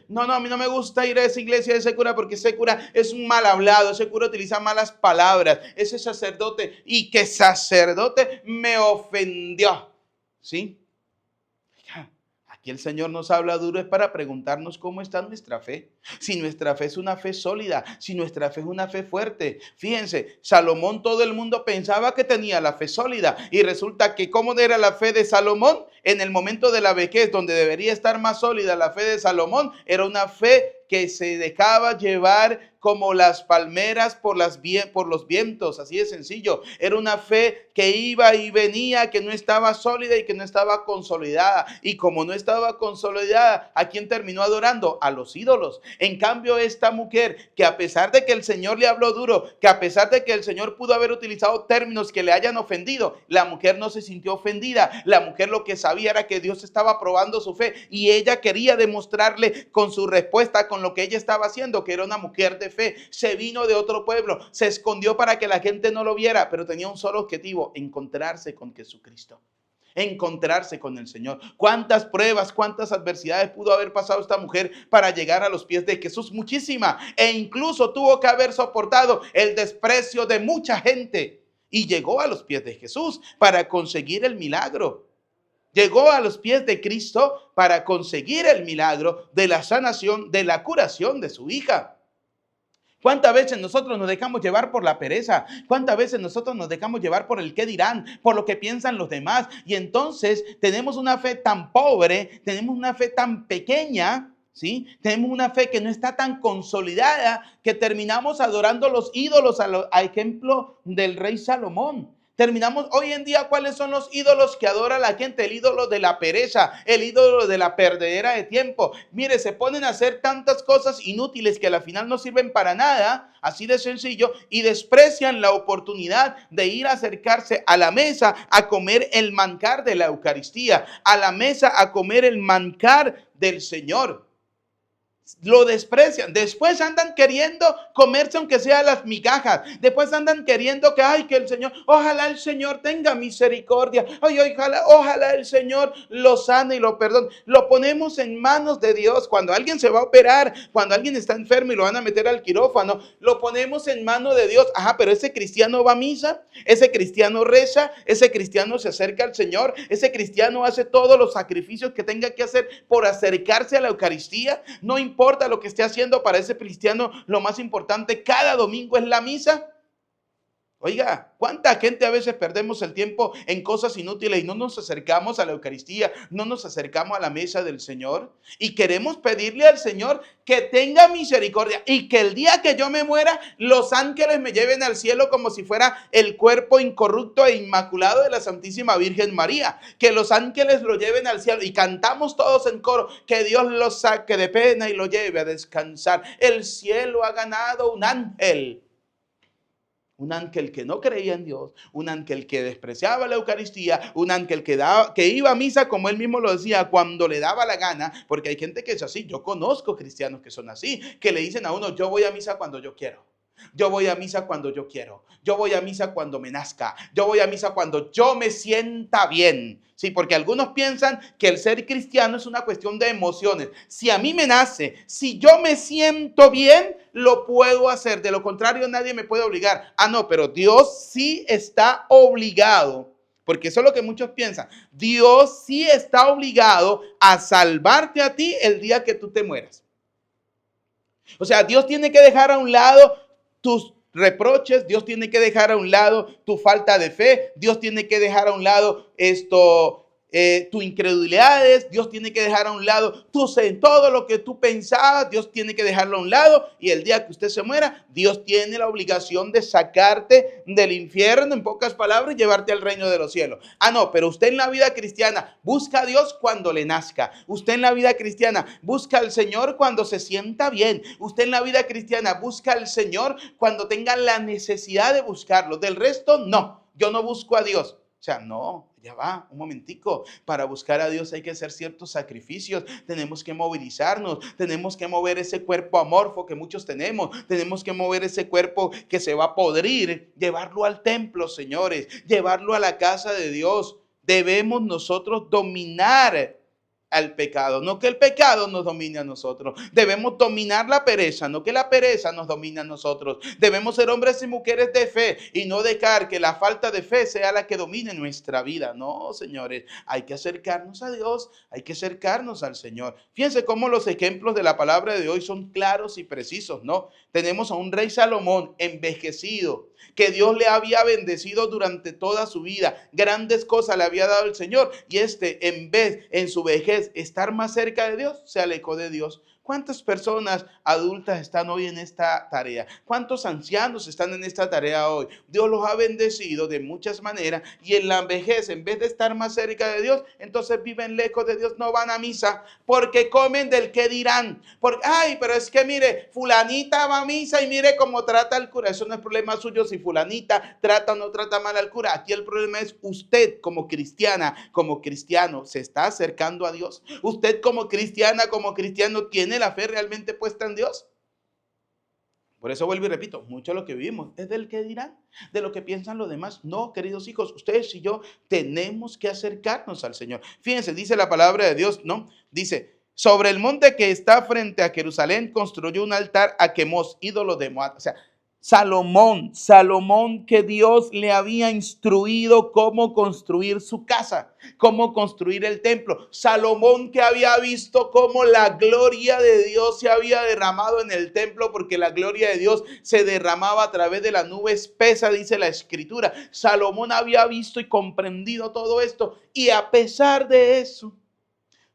No, a mí no me gusta ir a esa iglesia de ese cura porque ese cura es un mal hablado. Ese cura utiliza malas palabras. Ese sacerdote, y que sacerdote me ofendió. ¿Sí? Aquí el Señor nos habla duro es para preguntarnos cómo está nuestra fe. Si nuestra fe es una fe sólida, si nuestra fe es una fe fuerte. Fíjense, Salomón, todo el mundo pensaba que tenía la fe sólida y resulta que ¿cómo era la fe de Salomón? En el momento de la vejez, donde debería estar más sólida la fe de Salomón, era una fe que se dejaba llevar como las palmeras por los vientos, así de sencillo. Era una fe que iba y venía, que no estaba sólida y que no estaba consolidada. Y como no estaba consolidada, ¿a quién terminó adorando? A los ídolos. En cambio, esta mujer, que a pesar de que el Señor le habló duro, que a pesar de que el Señor pudo haber utilizado términos que le hayan ofendido, la mujer no se sintió ofendida. La mujer lo que sabía era que Dios estaba probando su fe y ella quería demostrarle con su respuesta, con lo que ella estaba haciendo, que era una mujer de fe. Se vino de otro pueblo, se escondió para que la gente no lo viera, pero tenía un solo objetivo: encontrarse con Jesucristo, encontrarse con el Señor. ¿Cuántas pruebas, cuántas adversidades pudo haber pasado esta mujer para llegar a los pies de Jesús? Muchísima. E incluso tuvo que haber soportado el desprecio de mucha gente y llegó a los pies de Jesús para conseguir el milagro. Llegó a los pies de Cristo para conseguir el milagro de la sanación, de la curación de su hija. ¿Cuántas veces nosotros nos dejamos llevar por la pereza? ¿Cuántas veces nosotros nos dejamos llevar por el qué dirán, por lo que piensan los demás? Y entonces tenemos una fe tan pobre, tenemos una fe tan pequeña, ¿sí? Tenemos una fe que no está tan consolidada que terminamos adorando los ídolos a ejemplo del rey Salomón. Terminamos hoy en día, ¿cuáles son los ídolos que adora la gente? El ídolo de la pereza, el ídolo de la perdedera de tiempo. Mire, se ponen a hacer tantas cosas inútiles que al final no sirven para nada, así de sencillo, y desprecian la oportunidad de ir a acercarse a la mesa a comer el manjar de la Eucaristía, a la mesa a comer el manjar del Señor. Lo desprecian, después andan queriendo comerse aunque sea las migajas, después andan queriendo que, ay, que el Señor, ojalá el Señor tenga misericordia, ay, ojalá el Señor lo sane y lo perdone. Lo ponemos en manos de Dios. Cuando alguien se va a operar, cuando alguien está enfermo y lo van a meter al quirófano, lo ponemos en manos de Dios. Ajá, pero ese cristiano va a misa, ese cristiano reza, ese cristiano se acerca al Señor, ese cristiano hace todos los sacrificios que tenga que hacer por acercarse a la Eucaristía. No importa lo que esté haciendo, para ese cristiano lo más importante cada domingo es la misa. Oiga, ¿cuánta gente a veces perdemos el tiempo en cosas inútiles y no nos acercamos a la Eucaristía, no nos acercamos a la mesa del Señor? Y queremos pedirle al Señor que tenga misericordia y que el día que yo me muera, los ángeles me lleven al cielo como si fuera el cuerpo incorrupto e inmaculado de la Santísima Virgen María. Que los ángeles lo lleven al cielo y cantamos todos en coro, que Dios lo saque de pena y lo lleve a descansar. El cielo ha ganado un ángel. Un ángel que no creía en Dios, un ángel que despreciaba la Eucaristía, un ángel que iba a misa, como él mismo lo decía, cuando le daba la gana, porque hay gente que es así. Yo conozco cristianos que son así, que le dicen a uno, yo voy a misa cuando yo quiero. Yo voy a misa cuando yo quiero. Yo voy a misa cuando me nazca. Yo voy a misa cuando yo me sienta bien. Sí, porque algunos piensan que el ser cristiano es una cuestión de emociones. Si a mí me nace, si yo me siento bien, lo puedo hacer. De lo contrario, nadie me puede obligar. Ah, no, pero Dios sí está obligado. Porque eso es lo que muchos piensan. Dios sí está obligado a salvarte a ti el día que tú te mueras. O sea, Dios tiene que dejar a un lado tus reproches, Dios tiene que dejar a un lado tu falta de fe, Dios tiene que dejar a un lado tus incredulidades, Dios tiene que dejar a un lado todo lo que tú pensabas, Dios tiene que dejarlo a un lado, y el día que usted se muera, Dios tiene la obligación de sacarte del infierno, en pocas palabras, y llevarte al reino de los cielos. Ah, no, pero usted en la vida cristiana busca a Dios cuando le nazca. Usted en la vida cristiana busca al Señor cuando se sienta bien. Usted en la vida cristiana busca al Señor cuando tenga la necesidad de buscarlo. Del resto, no, yo no busco a Dios. O sea, no, ya va, un momentico. Para buscar a Dios hay que hacer ciertos sacrificios. Tenemos que movilizarnos. Tenemos que mover ese cuerpo amorfo que muchos tenemos. Tenemos que mover ese cuerpo que se va a podrir. Llevarlo al templo, señores. Llevarlo a la casa de Dios. Debemos nosotros dominar al pecado, no que el pecado nos domine a nosotros. Debemos dominar la pereza, no que la pereza nos domine a nosotros. Debemos ser hombres y mujeres de fe y no dejar que la falta de fe sea la que domine nuestra vida. No, señores, hay que acercarnos a Dios, hay que acercarnos al Señor. Fíjense cómo los ejemplos de la palabra de hoy son claros y precisos, ¿no? Tenemos a un rey Salomón envejecido, que Dios le había bendecido durante toda su vida. Grandes cosas le había dado el Señor. Y en vez, en su vejez, estar más cerca de Dios, se alejó de Dios. ¿Cuántas personas adultas están hoy en esta tarea? ¿Cuántos ancianos están en esta tarea hoy? Dios los ha bendecido de muchas maneras y en la vejez, en vez de estar más cerca de Dios, entonces viven lejos de Dios, no van a misa porque comen del qué dirán. Porque, ay, pero es que mire, fulanita va a misa y mire cómo trata al cura. Eso no es problema suyo si fulanita trata o no trata mal al cura. Aquí el problema es usted como cristiana, como cristiano, ¿se está acercando a Dios? Usted como cristiana, como cristiano, ¿tiene la fe realmente puesta en Dios? Por eso vuelvo y repito, mucho de lo que vivimos es del que dirán, de lo que piensan los demás. No, queridos hijos, ustedes y yo tenemos que acercarnos al Señor. Fíjense, dice la palabra de Dios, ¿no? Dice, sobre el monte que está frente a Jerusalén construyó un altar a Quemos, ídolo de Moab. O sea, Salomón que Dios le había instruido cómo construir su casa, cómo construir el templo. Salomón que había visto cómo la gloria de Dios se había derramado en el templo, porque la gloria de Dios se derramaba a través de la nube espesa, dice la Escritura. Salomón había visto y comprendido todo esto, y a pesar de eso,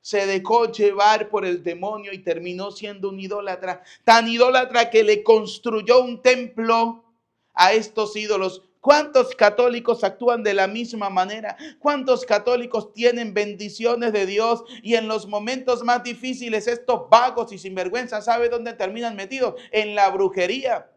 se dejó llevar por el demonio y terminó siendo un idólatra, tan idólatra que le construyó un templo a estos ídolos ¿Cuántos católicos actúan de la misma manera? ¿Cuántos católicos tienen bendiciones de Dios y en los momentos más difíciles estos vagos y sinvergüenzas, ¿sabe dónde terminan metidos? En la brujería.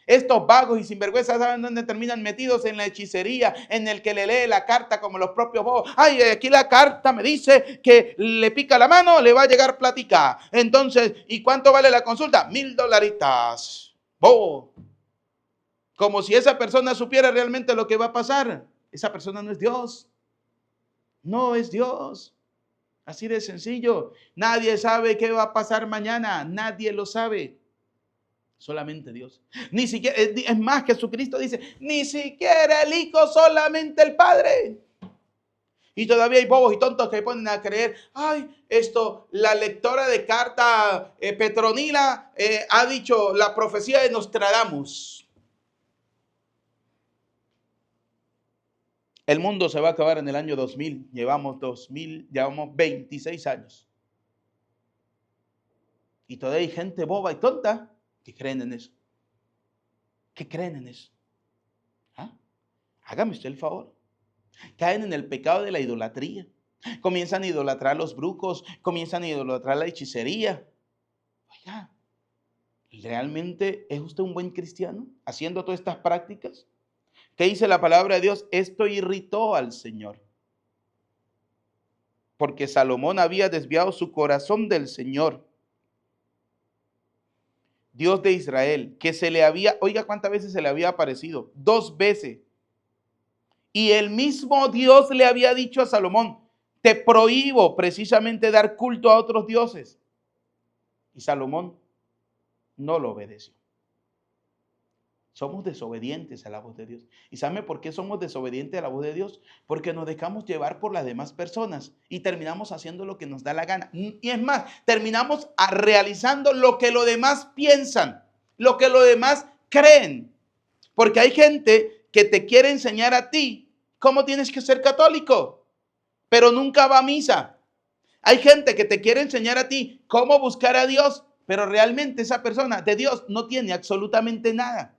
Estos vagos y sinvergüenzas, ¿saben dónde terminan metidos? En la hechicería, en el que le lee la carta como los propios bobos. Ay, aquí la carta me dice que le pica la mano, le va a llegar plática. Entonces, ¿y cuánto vale la consulta? $1000. Bobo. Como si esa persona supiera realmente lo que va a pasar. Esa persona no es Dios. No es Dios. Así de sencillo. Nadie sabe qué va a pasar mañana. Nadie lo sabe. Solamente Dios. Ni siquiera, es más, Jesucristo dice, ni siquiera el Hijo, solamente el Padre. Y todavía hay bobos y tontos que ponen a creer, ay, la lectora de carta Petronila ha dicho la profecía de Nostradamus. El mundo se va a acabar en el año 2000. Llevamos 26 años. Y todavía hay gente boba y tonta que creen en eso. ¿Qué creen en eso? ¿Ah? Hágame usted el favor. Caen en el pecado de la idolatría. Comienzan a idolatrar los brujos, comienzan a idolatrar la hechicería. Oiga, ¿realmente es usted un buen cristiano haciendo todas estas prácticas? ¿Qué dice la palabra de Dios? Esto irritó al Señor. Porque Salomón había desviado su corazón del Señor, Dios de Israel, que se le había, oiga cuántas veces se le había aparecido, 2 veces. Y el mismo Dios le había dicho a Salomón, te prohíbo precisamente dar culto a otros dioses. Y Salomón no lo obedeció. Somos desobedientes a la voz de Dios. ¿Y sabe por qué somos desobedientes a la voz de Dios? Porque nos dejamos llevar por las demás personas y terminamos haciendo lo que nos da la gana. Y es más, terminamos realizando lo que los demás piensan, lo que los demás creen. Porque hay gente que te quiere enseñar a ti cómo tienes que ser católico, pero nunca va a misa. Hay gente que te quiere enseñar a ti cómo buscar a Dios, pero realmente esa persona de Dios no tiene absolutamente nada.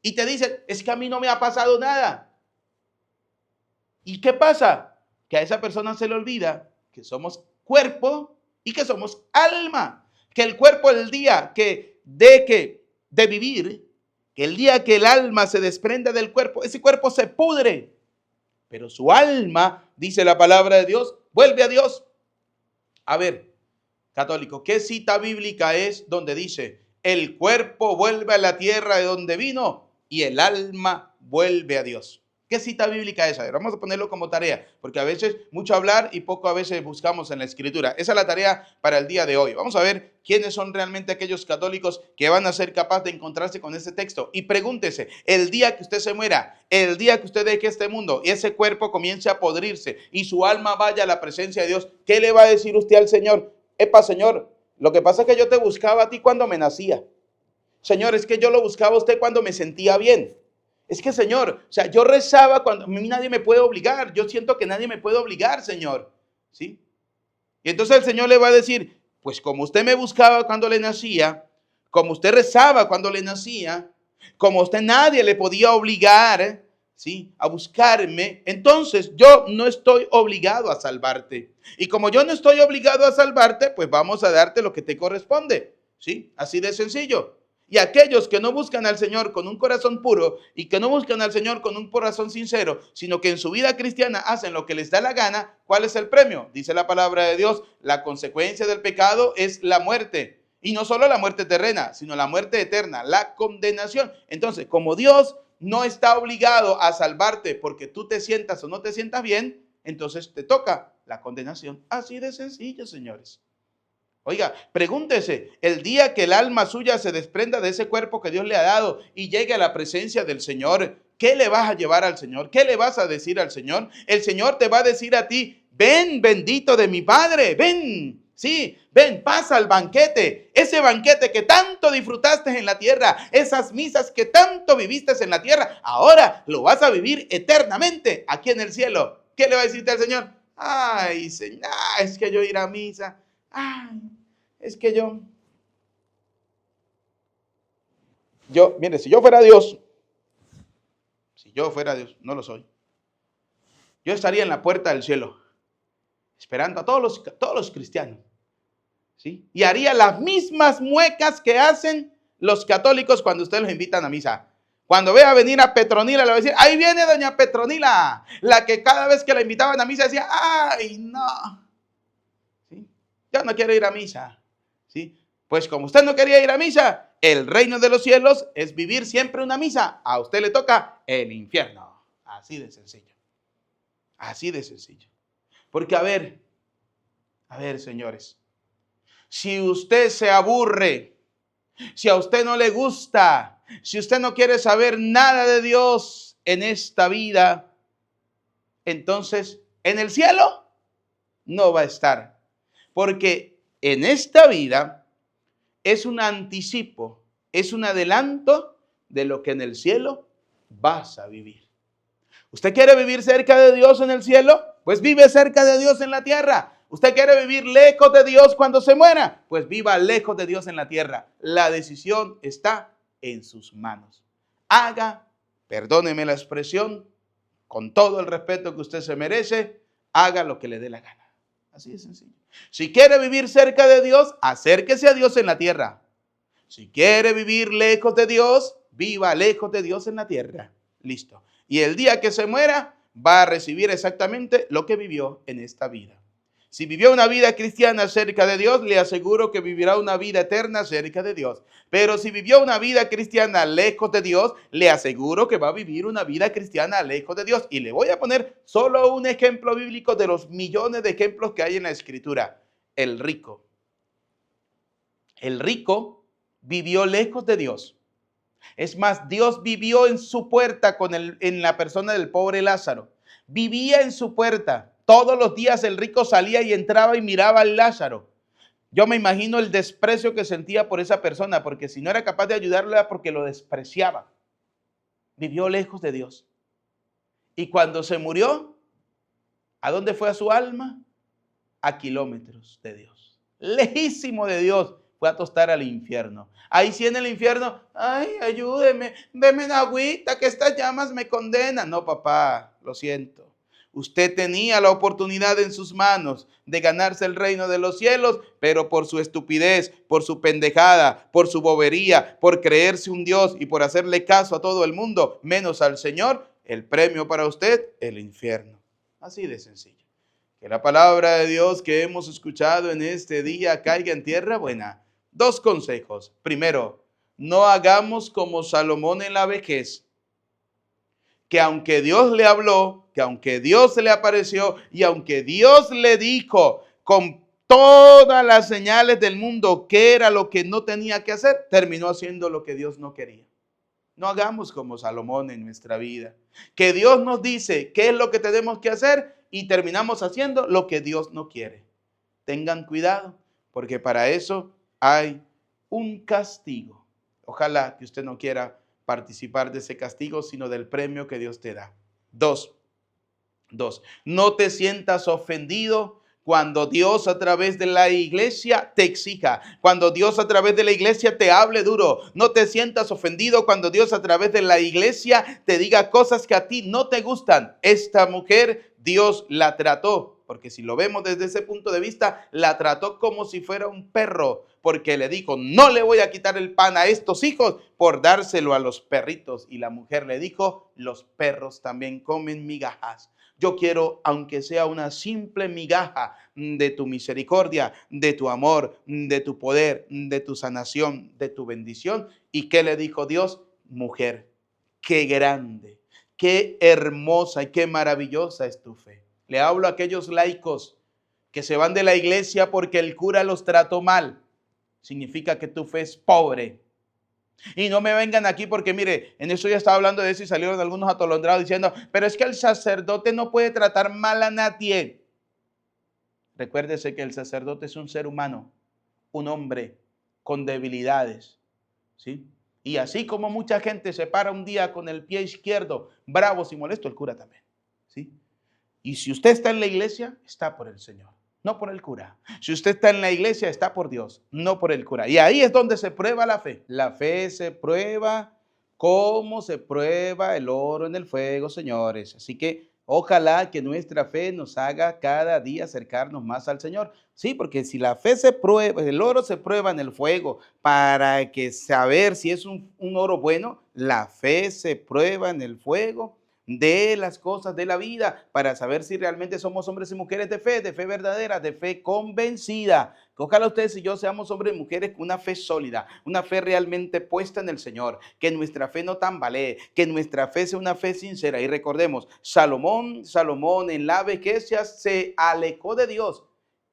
Y te dicen, es que a mí no me ha pasado nada. ¿Y qué pasa? Que a esa persona se le olvida que somos cuerpo y que somos alma. Que el cuerpo el día que deje de vivir, que el día que el alma se desprende del cuerpo, ese cuerpo se pudre. Pero su alma, dice la palabra de Dios, vuelve a Dios. A ver, católico, ¿qué cita bíblica es donde dice, el cuerpo vuelve a la tierra de donde vino y el alma vuelve a Dios? ¿Qué cita bíblica es? A ver, vamos a ponerlo como tarea, porque a veces mucho hablar y poco a veces buscamos en la escritura. Esa es la tarea para el día de hoy. Vamos a ver quiénes son realmente aquellos católicos que van a ser capaces de encontrarse con este texto. Y pregúntese, el día que usted se muera, el día que usted deje este mundo y ese cuerpo comience a podrirse y su alma vaya a la presencia de Dios, ¿qué le va a decir usted al Señor? Epa, Señor, lo que pasa es que yo te buscaba a ti cuando me nacía. Señor, es que yo lo buscaba a usted cuando me sentía bien. Es que, Señor, o sea, yo rezaba cuando a mí nadie me puede obligar. Yo siento que nadie me puede obligar, Señor. ¿Sí? Y entonces el Señor le va a decir, pues como usted me buscaba cuando le nacía, como usted rezaba cuando le nacía, como usted nadie le podía obligar, ¿sí?, a buscarme, entonces yo no estoy obligado a salvarte. Y como yo no estoy obligado a salvarte, pues vamos a darte lo que te corresponde. ¿Sí? Así de sencillo. Y aquellos que no buscan al Señor con un corazón puro y que no buscan al Señor con un corazón sincero, sino que en su vida cristiana hacen lo que les da la gana, ¿cuál es el premio? Dice la palabra de Dios, la consecuencia del pecado es la muerte. Y no solo la muerte terrena, sino la muerte eterna, la condenación. Entonces, como Dios no está obligado a salvarte porque tú te sientas o no te sientas bien, entonces te toca la condenación. Así de sencillo, señores. Oiga, pregúntese, el día que el alma suya se desprenda de ese cuerpo que Dios le ha dado y llegue a la presencia del Señor, ¿qué le vas a llevar al Señor? ¿Qué le vas a decir al Señor? El Señor te va a decir a ti, ven bendito de mi Padre, ven, sí, ven, pasa al banquete, ese banquete que tanto disfrutaste en la tierra, esas misas que tanto viviste en la tierra, ahora lo vas a vivir eternamente aquí en el cielo. ¿Qué le va a decirte al Señor? Ay, Señor, es que yo ir a misa. Ay, es que yo, mire, si yo fuera Dios, Si yo fuera Dios, no lo soy. Yo estaría en la puerta del cielo, esperando a todos los cristianos, ¿sí? Y haría las mismas muecas que hacen los católicos cuando ustedes los invitan a misa. Cuando vea venir a Petronila, le voy a decir, ahí viene doña Petronila, la que cada vez que la invitaban a misa decía, ay, no, ¿sí? Yo no quiero ir a misa, ¿sí? Pues como usted no quería ir a misa, el reino de los cielos es vivir siempre una misa. A usted le toca el infierno. Así de sencillo. Así de sencillo. Porque a ver, señores, si usted se aburre, si a usted no le gusta, si usted no quiere saber nada de Dios en esta vida, entonces en el cielo no va a estar. Porque en esta vida es un anticipo, es un adelanto de lo que en el cielo vas a vivir. ¿Usted quiere vivir cerca de Dios en el cielo? Pues vive cerca de Dios en la tierra. ¿Usted quiere vivir lejos de Dios cuando se muera? Pues viva lejos de Dios en la tierra. La decisión está en sus manos. Haga, perdóneme la expresión, con todo el respeto que usted se merece, haga lo que le dé la gana. Así de sencillo. Si quiere vivir cerca de Dios, acérquese a Dios en la tierra. Si quiere vivir lejos de Dios, viva lejos de Dios en la tierra. Listo. Y el día que se muera, va a recibir exactamente lo que vivió en esta vida. Si vivió una vida cristiana cerca de Dios, le aseguro que vivirá una vida eterna cerca de Dios. Pero si vivió una vida cristiana lejos de Dios, le aseguro que va a vivir una vida cristiana lejos de Dios. Y le voy a poner solo un ejemplo bíblico de los millones de ejemplos que hay en la Escritura. El rico. El rico vivió lejos de Dios. Es más, Dios vivió en su puerta en la persona del pobre Lázaro. Vivía en su puerta. Todos los días el rico salía y entraba y miraba al Lázaro. Yo me imagino el desprecio que sentía por esa persona, porque si no era capaz de ayudarlo era porque lo despreciaba. Vivió lejos de Dios. Y cuando se murió, ¿a dónde fue a su alma? A kilómetros de Dios. Lejísimo de Dios. Fue a tostar al infierno. Ahí sí en el infierno, ay, ayúdeme, deme una agüita, que estas llamas me condenan. No, papá, lo siento. Usted tenía la oportunidad en sus manos de ganarse el reino de los cielos, pero por su estupidez, por su pendejada, por su bobería, por creerse un Dios y por hacerle caso a todo el mundo, menos al Señor, el premio para usted, el infierno. Así de sencillo. Que la palabra de Dios que hemos escuchado en este día caiga en tierra buena. 2 consejos. Primero, no hagamos como Salomón en la vejez, que aunque Dios le habló, que aunque Dios se le apareció y aunque Dios le dijo con todas las señales del mundo qué era lo que no tenía que hacer, terminó haciendo lo que Dios no quería. No hagamos como Salomón en nuestra vida, que Dios nos dice qué es lo que tenemos que hacer y terminamos haciendo lo que Dios no quiere. Tengan cuidado, porque para eso hay un castigo. Ojalá que usted no quiera participar de ese castigo, sino del premio que Dios te da. 2. No te sientas ofendido cuando Dios a través de la iglesia te exija, cuando Dios a través de la iglesia te hable duro. No te sientas ofendido cuando Dios a través de la iglesia te diga cosas que a ti no te gustan. Esta mujer, Dios la trató, porque si lo vemos desde ese punto de vista, la trató como si fuera un perro, porque le dijo, no le voy a quitar el pan a estos hijos por dárselo a los perritos. Y la mujer le dijo, los perros también comen migajas. Yo quiero, aunque sea una simple migaja de tu misericordia, de tu amor, de tu poder, de tu sanación, de tu bendición. ¿Y qué le dijo Dios? Mujer, qué grande, qué hermosa y qué maravillosa es tu fe. Le hablo a aquellos laicos que se van de la iglesia porque el cura los trató mal. Significa que tu fe es pobre. Y no me vengan aquí porque mire, en eso ya estaba hablando de eso y salieron algunos atolondrados diciendo, pero es que el sacerdote no puede tratar mal a nadie. Recuérdese que el sacerdote es un ser humano, un hombre con debilidades, ¿sí? Y así como mucha gente se para un día con el pie izquierdo, bravos y molestos, el cura también, ¿sí? Y si usted está en la iglesia, está por el Señor, no por el cura. Si usted está en la iglesia, está por Dios, no por el cura. Y ahí es donde se prueba la fe. La fe se prueba cómo se prueba el oro en el fuego, señores. Así que ojalá que nuestra fe nos haga cada día acercarnos más al Señor. Sí, porque si la fe se prueba, el oro se prueba en el fuego para que saber si es un oro bueno, la fe se prueba en el fuego de las cosas de la vida para saber si realmente somos hombres y mujeres de fe verdadera, de fe convencida. Ojalá ustedes y yo seamos hombres y mujeres con una fe sólida, una fe realmente puesta en el Señor, que nuestra fe no tambalee, que nuestra fe sea una fe sincera. Y recordemos, Salomón en la vejez ya se alejó de Dios.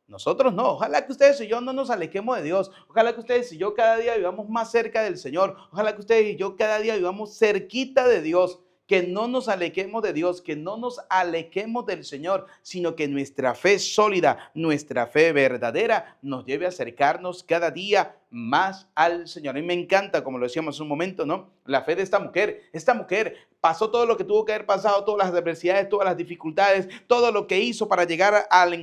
Nosotros no. Ojalá que ustedes y yo no nos alejemos de Dios. Ojalá que ustedes y yo cada día vivamos más cerca del Señor. Ojalá que ustedes y yo cada día vivamos cerquita de Dios. Que no nos alejemos de Dios, que no nos alejemos del Señor, sino que nuestra fe sólida, nuestra fe verdadera nos lleve a acercarnos cada día más al Señor. A mí me encanta, como lo decíamos hace un momento, ¿no? La fe de esta mujer. Esta mujer pasó todo lo que tuvo que haber pasado, todas las adversidades, todas las dificultades, todo lo que hizo para llegar al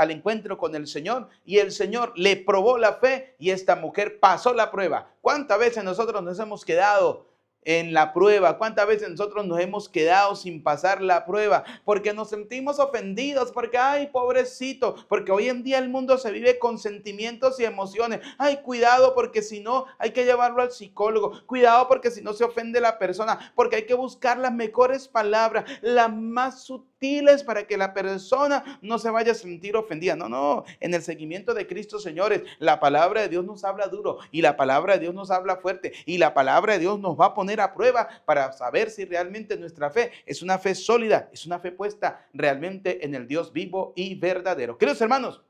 encuentro con el Señor. Y el Señor le probó la fe y esta mujer pasó la prueba. ¿Cuántas veces nosotros nos hemos quedado en la prueba? ¿Cuántas veces nosotros nos hemos quedado sin pasar la prueba? Porque nos sentimos ofendidos, porque ay, pobrecito, porque hoy en día el mundo se vive con sentimientos y emociones. Ay, cuidado, porque si no hay que llevarlo al psicólogo. Cuidado, porque si no se ofende la persona, porque hay que buscar las mejores palabras, las más sutiles para que la persona no se vaya a sentir ofendida. No, en el seguimiento de Cristo, señores, la palabra de Dios nos habla duro y la palabra de Dios nos habla fuerte y la palabra de Dios nos va a poner a prueba para saber si realmente nuestra fe es una fe sólida, es una fe puesta realmente en el Dios vivo y verdadero. Queridos hermanos,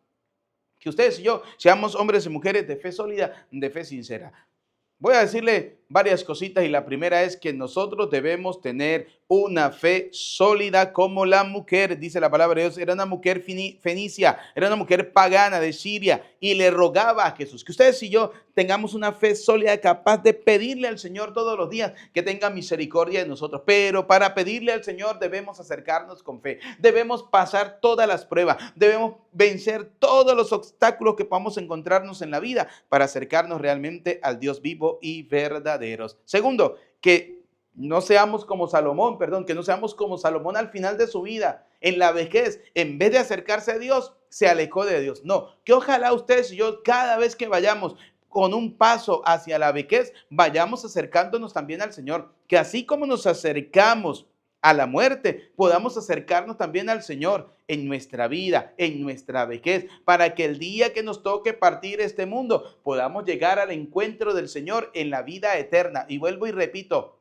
que ustedes y yo seamos hombres y mujeres de fe sólida, de fe sincera. Voy a decirle varias cositas y la primera es que nosotros debemos tener una fe sólida como la mujer, dice la palabra de Dios. Era una mujer fenicia, era una mujer pagana de Siria y le rogaba a Jesús que ustedes y yo tengamos una fe sólida capaz de pedirle al Señor todos los días que tenga misericordia de nosotros. Pero para pedirle al Señor debemos acercarnos con fe, debemos pasar todas las pruebas, debemos vencer todos los obstáculos que podamos encontrarnos en la vida para acercarnos realmente al Dios vivo y verdaderos. Segundo, que no seamos como Salomón, que no seamos como Salomón al final de su vida, en la vejez, en vez de acercarse a Dios, se alejó de Dios. No, que ojalá ustedes y yo cada vez que vayamos con un paso hacia la vejez, vayamos acercándonos también al Señor, que así como nos acercamos a la muerte, podamos acercarnos también al Señor en nuestra vida, en nuestra vejez, para que el día que nos toque partir este mundo, podamos llegar al encuentro del Señor en la vida eterna. Y vuelvo y repito,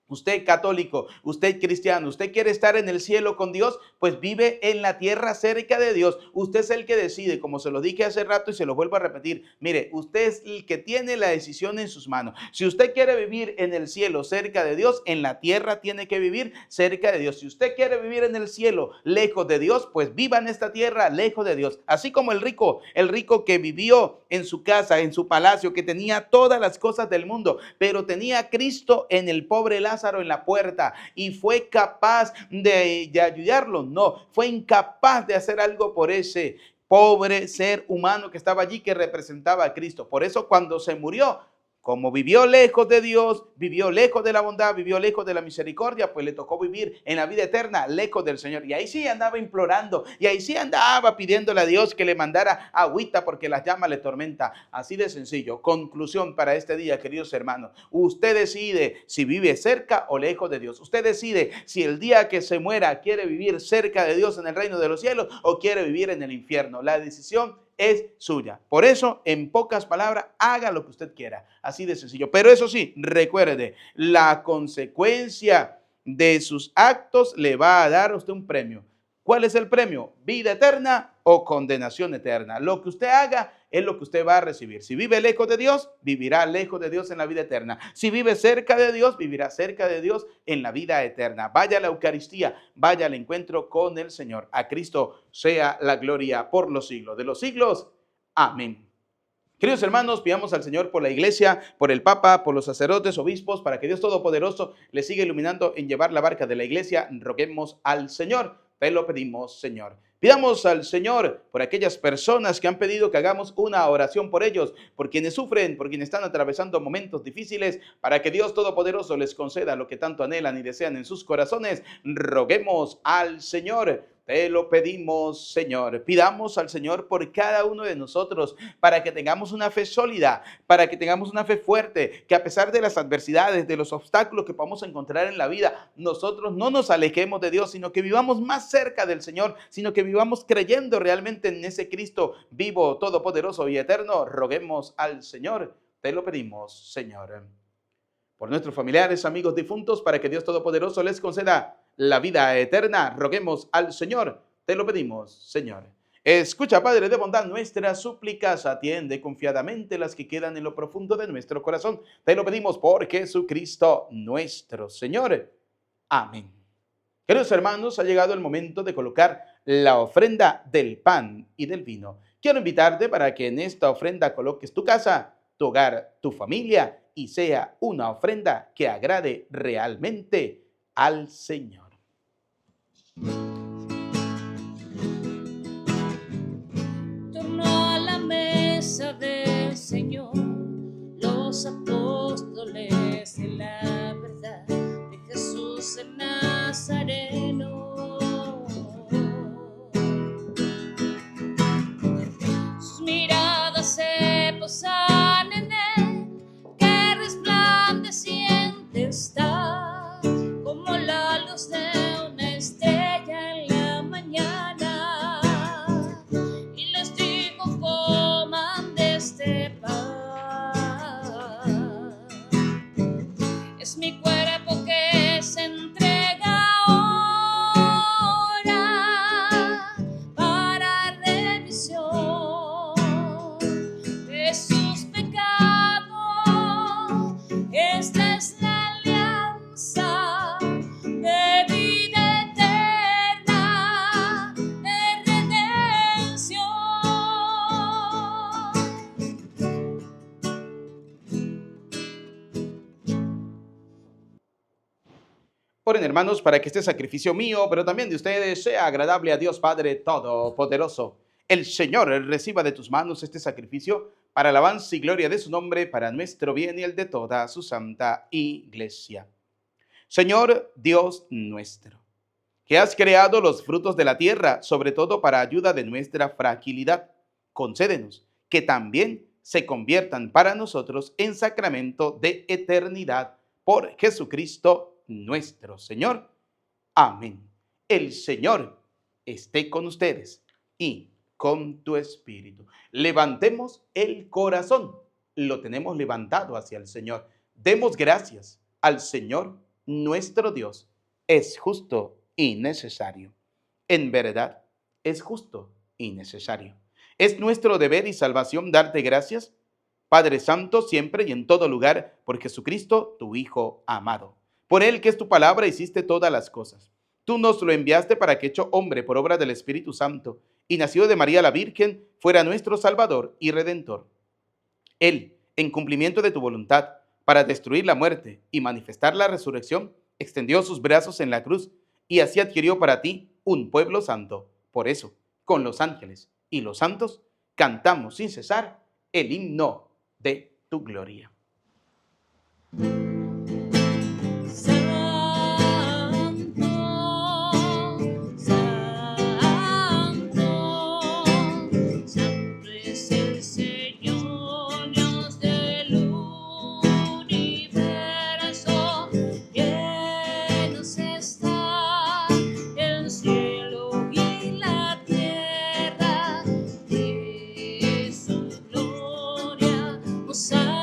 usted católico, usted cristiano, usted quiere estar en el cielo con Dios, pues vive en la tierra cerca de Dios. Usted es el que decide, como se lo dije hace rato y se lo vuelvo a repetir. Mire, usted es el que tiene la decisión en sus manos. Si usted quiere vivir en el cielo cerca de Dios, en la tierra tiene que vivir cerca de Dios. Si usted quiere vivir en el cielo lejos de Dios, pues viva en esta tierra lejos de Dios. Así como el rico que vivió en su casa, en su palacio, que tenía todas las cosas del mundo, pero tenía a Cristo en el pobre Lázaro en la puerta y fue capaz de ayudarlo. No, fue incapaz de hacer algo por ese pobre ser humano que estaba allí, que representaba a Cristo. Por eso cuando se murió, como vivió lejos de Dios, vivió lejos de la bondad, vivió lejos de la misericordia, pues le tocó vivir en la vida eterna lejos del Señor. Y ahí sí andaba implorando, y ahí sí andaba pidiéndole a Dios que le mandara agüita porque las llamas le tormenta. Así de sencillo. Conclusión para este día, queridos hermanos. Usted decide si vive cerca o lejos de Dios. Usted decide si el día que se muera quiere vivir cerca de Dios en el reino de los cielos o quiere vivir en el infierno. La decisión es suya. Por eso, en pocas palabras, haga lo que usted quiera. Así de sencillo. Pero eso sí, recuerde, la consecuencia de sus actos le va a dar a usted un premio. ¿Cuál es el premio? Vida eterna o condenación eterna. Lo que usted haga es lo que usted va a recibir. Si vive lejos de Dios, vivirá lejos de Dios en la vida eterna. Si vive cerca de Dios, vivirá cerca de Dios en la vida eterna. Vaya a la Eucaristía, vaya al encuentro con el Señor. A Cristo sea la gloria por los siglos de los siglos. Amén. Queridos hermanos, pidamos al Señor por la iglesia, por el Papa, por los sacerdotes, obispos, para que Dios Todopoderoso le siga iluminando en llevar la barca de la iglesia. Roguemos al Señor. Te lo pedimos, Señor. Pidamos al Señor por aquellas personas que han pedido que hagamos una oración por ellos, por quienes sufren, por quienes están atravesando momentos difíciles, para que Dios Todopoderoso les conceda lo que tanto anhelan y desean en sus corazones. Roguemos al Señor. Te lo pedimos, Señor. Pidamos al Señor por cada uno de nosotros para que tengamos una fe sólida, para que tengamos una fe fuerte, que a pesar de las adversidades, de los obstáculos que podamos encontrar en la vida, nosotros no nos alejemos de Dios, sino que vivamos más cerca del Señor, sino que vivamos creyendo realmente en ese Cristo vivo, todopoderoso y eterno. Roguemos al Señor. Te lo pedimos, Señor. Por nuestros familiares, amigos difuntos, para que Dios Todopoderoso les conceda la vida eterna, roguemos al Señor. Te lo pedimos, Señor. Escucha, Padre de bondad, nuestras súplicas, atiende confiadamente las que quedan en lo profundo de nuestro corazón. Te lo pedimos por Jesucristo nuestro Señor. Amén. Queridos hermanos, ha llegado el momento de colocar la ofrenda del pan y del vino. Quiero invitarte para que en esta ofrenda coloques tu casa, tu hogar, tu familia, y sea una ofrenda que agrade realmente al Señor. Torno a la mesa del Señor, los apóstoles de la verdad de Jesús el Nazareno. Sus miradas se posan en él, que resplandeciente está como la luz de una estrella en la mañana, y les digo: coman de este pan, es mi cuerpo que se entrega ahora para remisión de sus pecados. Esta es la alianza de vida eterna, de redención. Oren, hermanos, para que este sacrificio mío, pero también de ustedes, sea agradable a Dios Padre Todopoderoso. El Señor reciba de tus manos este sacrificio para alabanza y gloria de su nombre, para nuestro bien y el de toda su santa iglesia. Señor Dios nuestro, que has creado los frutos de la tierra, sobre todo para ayuda de nuestra fragilidad, concédenos que también se conviertan para nosotros en sacramento de eternidad por Jesucristo nuestro Señor. Amén. El Señor esté con ustedes y con tu espíritu. Levantemos el corazón. Lo tenemos levantado hacia el Señor. Demos gracias al Señor nuestro Dios. Es justo y necesario. En verdad, es justo y necesario. Es nuestro deber y salvación darte gracias, Padre Santo, siempre y en todo lugar, por Jesucristo, tu Hijo amado. Por Él, que es tu palabra, hiciste todas las cosas. Tú nos lo enviaste para que, hecho hombre por obra del Espíritu Santo y nacido de María la Virgen, fuera nuestro Salvador y Redentor. Él, en cumplimiento de tu voluntad, para destruir la muerte y manifestar la resurrección, extendió sus brazos en la cruz y así adquirió para ti un pueblo santo. Por eso, con los ángeles y los santos, cantamos sin cesar el himno de tu gloria. Hosana.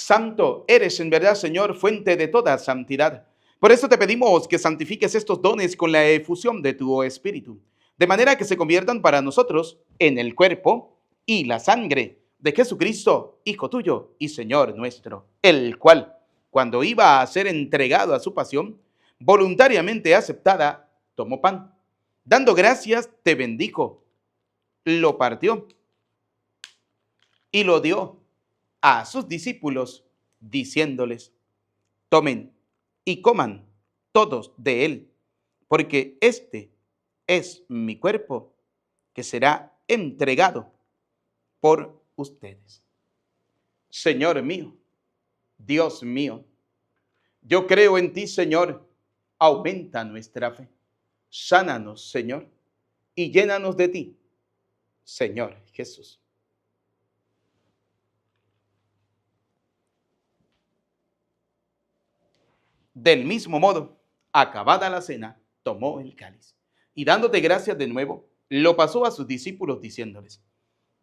Santo eres en verdad, Señor, fuente de toda santidad. Por eso te pedimos que santifiques estos dones con la efusión de tu Espíritu, de manera que se conviertan para nosotros en el cuerpo y la sangre de Jesucristo, Hijo tuyo y Señor nuestro, el cual, cuando iba a ser entregado a su pasión, voluntariamente aceptada, tomó pan. Dando gracias, te bendijo, lo partió y lo dio a sus discípulos, diciéndoles: tomen y coman todos de él, porque este es mi cuerpo, que será entregado por ustedes. Señor mío, Dios mío, yo creo en ti, Señor. Aumenta nuestra fe. Sánanos, Señor, y llénanos de ti, Señor Jesús. Del mismo modo, acabada la cena, tomó el cáliz y dándote gracias de nuevo, lo pasó a sus discípulos diciéndoles: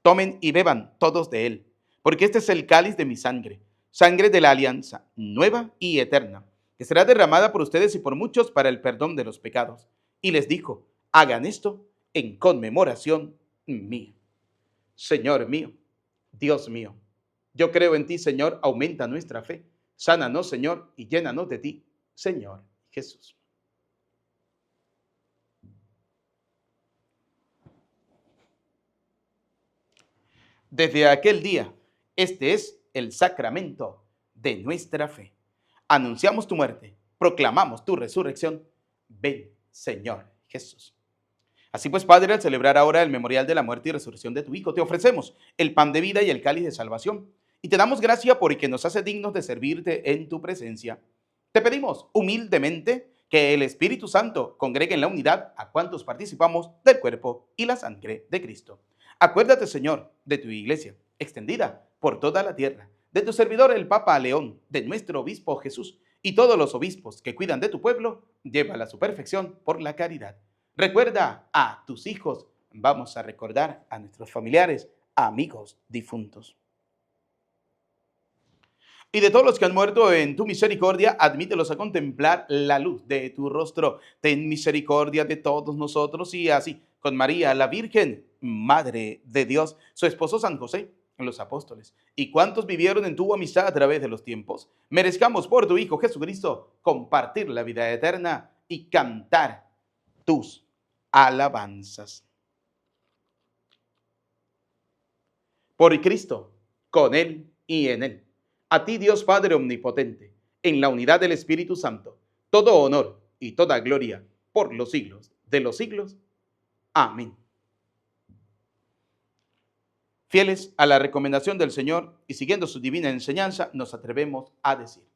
tomen y beban todos de él, porque este es el cáliz de mi sangre, sangre de la alianza nueva y eterna, que será derramada por ustedes y por muchos para el perdón de los pecados. Y les dijo: hagan esto en conmemoración mía. Señor mío, Dios mío, yo creo en ti, Señor. Aumenta nuestra fe. Sánanos, Señor, y llénanos de ti, Señor Jesús. Desde aquel día, este es el sacramento de nuestra fe. Anunciamos tu muerte, proclamamos tu resurrección. Ven, Señor Jesús. Así pues, Padre, al celebrar ahora el memorial de la muerte y resurrección de tu Hijo, te ofrecemos el pan de vida y el cáliz de salvación. Y te damos gracia porque nos hace dignos de servirte en tu presencia. Te pedimos humildemente que el Espíritu Santo congregue en la unidad a cuantos participamos del cuerpo y la sangre de Cristo. Acuérdate, Señor, de tu iglesia, extendida por toda la tierra, de tu servidor el Papa León, de nuestro obispo Jesús y todos los obispos que cuidan de tu pueblo. Llévala a su perfección por la caridad. Recuerda a tus hijos. Vamos a recordar a nuestros familiares, amigos difuntos. Y de todos los que han muerto en tu misericordia, admítelos a contemplar la luz de tu rostro. Ten misericordia de todos nosotros. Y así, con María, la Virgen, Madre de Dios, su esposo San José, los apóstoles, y cuantos vivieron en tu amistad a través de los tiempos, merezcamos por tu Hijo Jesucristo compartir la vida eterna y cantar tus alabanzas. Por Cristo, con Él y en Él. A ti, Dios Padre omnipotente, en la unidad del Espíritu Santo, todo honor y toda gloria por los siglos de los siglos. Amén. Fieles a la recomendación del Señor y siguiendo su divina enseñanza, nos atrevemos a decir: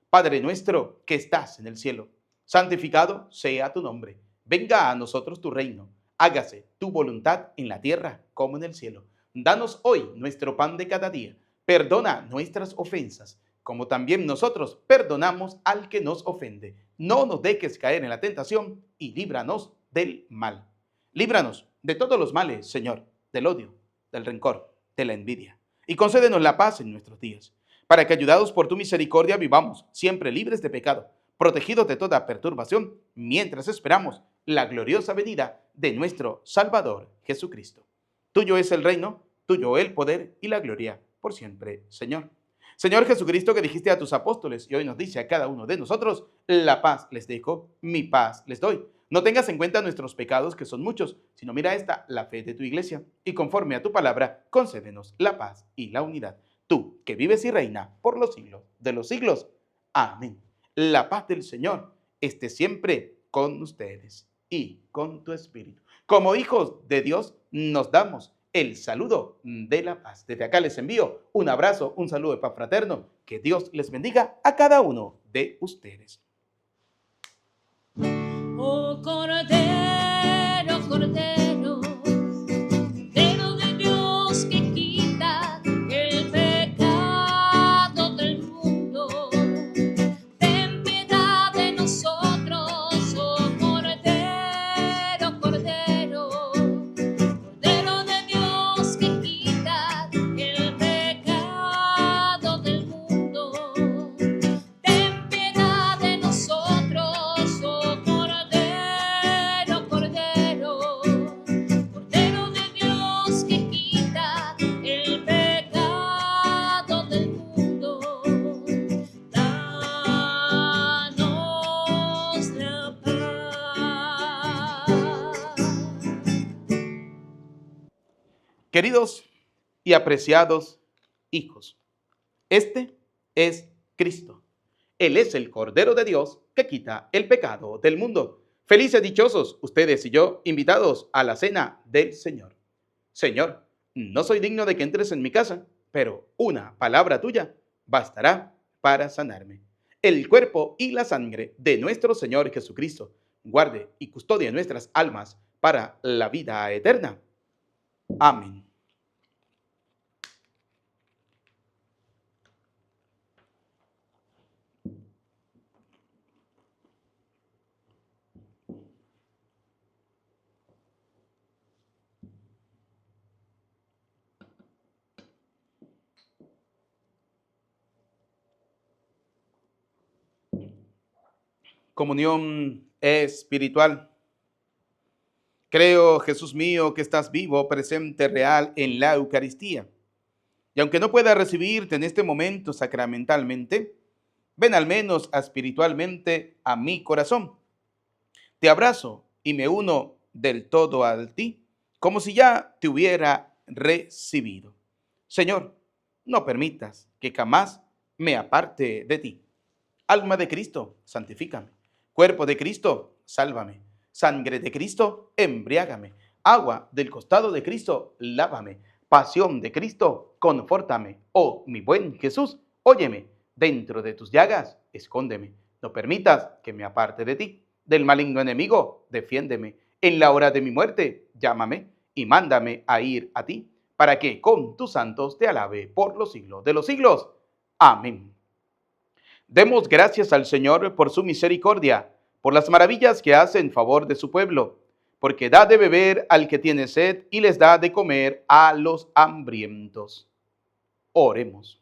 Padre nuestro que estás en el cielo, santificado sea tu nombre. Venga a nosotros tu reino. Hágase tu voluntad en la tierra como en el cielo. Danos hoy nuestro pan de cada día. Perdona nuestras ofensas, como también nosotros perdonamos al que nos ofende. No nos dejes caer en la tentación y líbranos del mal. Líbranos de todos los males, Señor, del odio, del rencor, de la envidia. Y concédenos la paz en nuestros días, para que, ayudados por tu misericordia, vivamos siempre libres de pecado, protegidos de toda perturbación, mientras esperamos la gloriosa venida de nuestro Salvador Jesucristo. Tuyo es el reino, tuyo el poder y la gloria por siempre, Señor. Señor Jesucristo, que dijiste a tus apóstoles y hoy nos dice a cada uno de nosotros: la paz les dejo, mi paz les doy. No tengas en cuenta nuestros pecados, que son muchos, sino mira la fe de tu iglesia, y conforme a tu palabra, concédenos la paz y la unidad. Tú, que vives y reina por los siglos de los siglos. Amén. La paz del Señor esté siempre con ustedes y con tu espíritu. Como hijos de Dios, nos damos el saludo de la paz. Desde acá les envío un abrazo, un saludo de paz fraterno. Que Dios les bendiga a cada uno de ustedes. Oh Cordero, Cordero, Cordero de Dios que quita el pecado del mundo, ten piedad de nosotros, oh Cordero, Cordero, Cordero de Dios que quita el pecado del mundo. Queridos y apreciados hijos, este es Cristo. Él es el Cordero de Dios que quita el pecado del mundo. Felices, dichosos, ustedes y yo, invitados a la cena del Señor. Señor, no soy digno de que entres en mi casa, pero una palabra tuya bastará para sanarme. El cuerpo y la sangre de nuestro Señor Jesucristo guarde y custodie nuestras almas para la vida eterna. Amén. Comunión espiritual. Creo, Jesús mío, que estás vivo, presente, real en la Eucaristía. Y aunque no pueda recibirte en este momento sacramentalmente, ven al menos espiritualmente a mi corazón. Te abrazo y me uno del todo a ti, como si ya te hubiera recibido. Señor, no permitas que jamás me aparte de ti. Alma de Cristo, santifícame. Cuerpo de Cristo, sálvame. Sangre de Cristo, embriágame. Agua del costado de Cristo, lávame. Pasión de Cristo, confórtame. Oh, mi buen Jesús, óyeme. Dentro de tus llagas, escóndeme. No permitas que me aparte de ti. Del maligno enemigo, defiéndeme. En la hora de mi muerte, llámame y mándame a ir a ti, para que con tus santos te alabe por los siglos de los siglos. Amén. Demos gracias al Señor por su misericordia, por las maravillas que hace en favor de su pueblo, porque da de beber al que tiene sed y les da de comer a los hambrientos. Oremos.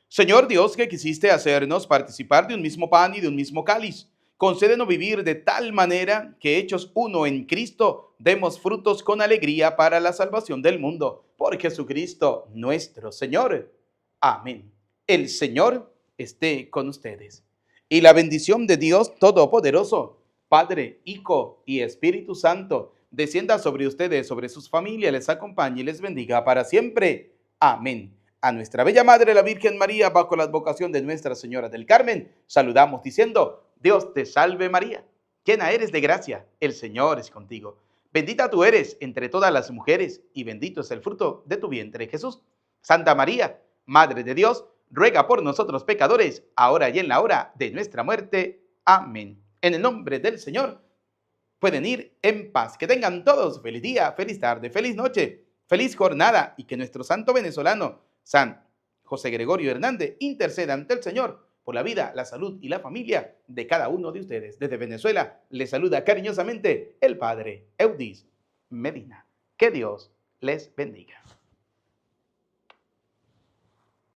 Señor Dios, que quisiste hacernos participar de un mismo pan y de un mismo cáliz, concédenos vivir de tal manera que, hechos uno en Cristo, demos frutos con alegría para la salvación del mundo. Por Jesucristo nuestro Señor. Amén. El Señor esté con ustedes. Y la bendición de Dios Todopoderoso, Padre, Hijo y Espíritu Santo, descienda sobre ustedes, sobre sus familias, les acompañe y les bendiga para siempre. Amén. A nuestra bella Madre, la Virgen María, bajo la advocación de Nuestra Señora del Carmen, saludamos diciendo: Dios te salve María, llena eres de gracia, el Señor es contigo. Bendita tú eres entre todas las mujeres, y bendito es el fruto de tu vientre, Jesús. Santa María, Madre de Dios, ruega por nosotros pecadores, ahora y en la hora de nuestra muerte. Amén. En el nombre del Señor, pueden ir en paz. Que tengan todos feliz día, feliz tarde, feliz noche, feliz jornada, y que nuestro santo venezolano, San José Gregorio Hernández, interceda ante el Señor por la vida, la salud y la familia de cada uno de ustedes. Desde Venezuela, les saluda cariñosamente el Padre Eudis Medina. Que Dios les bendiga.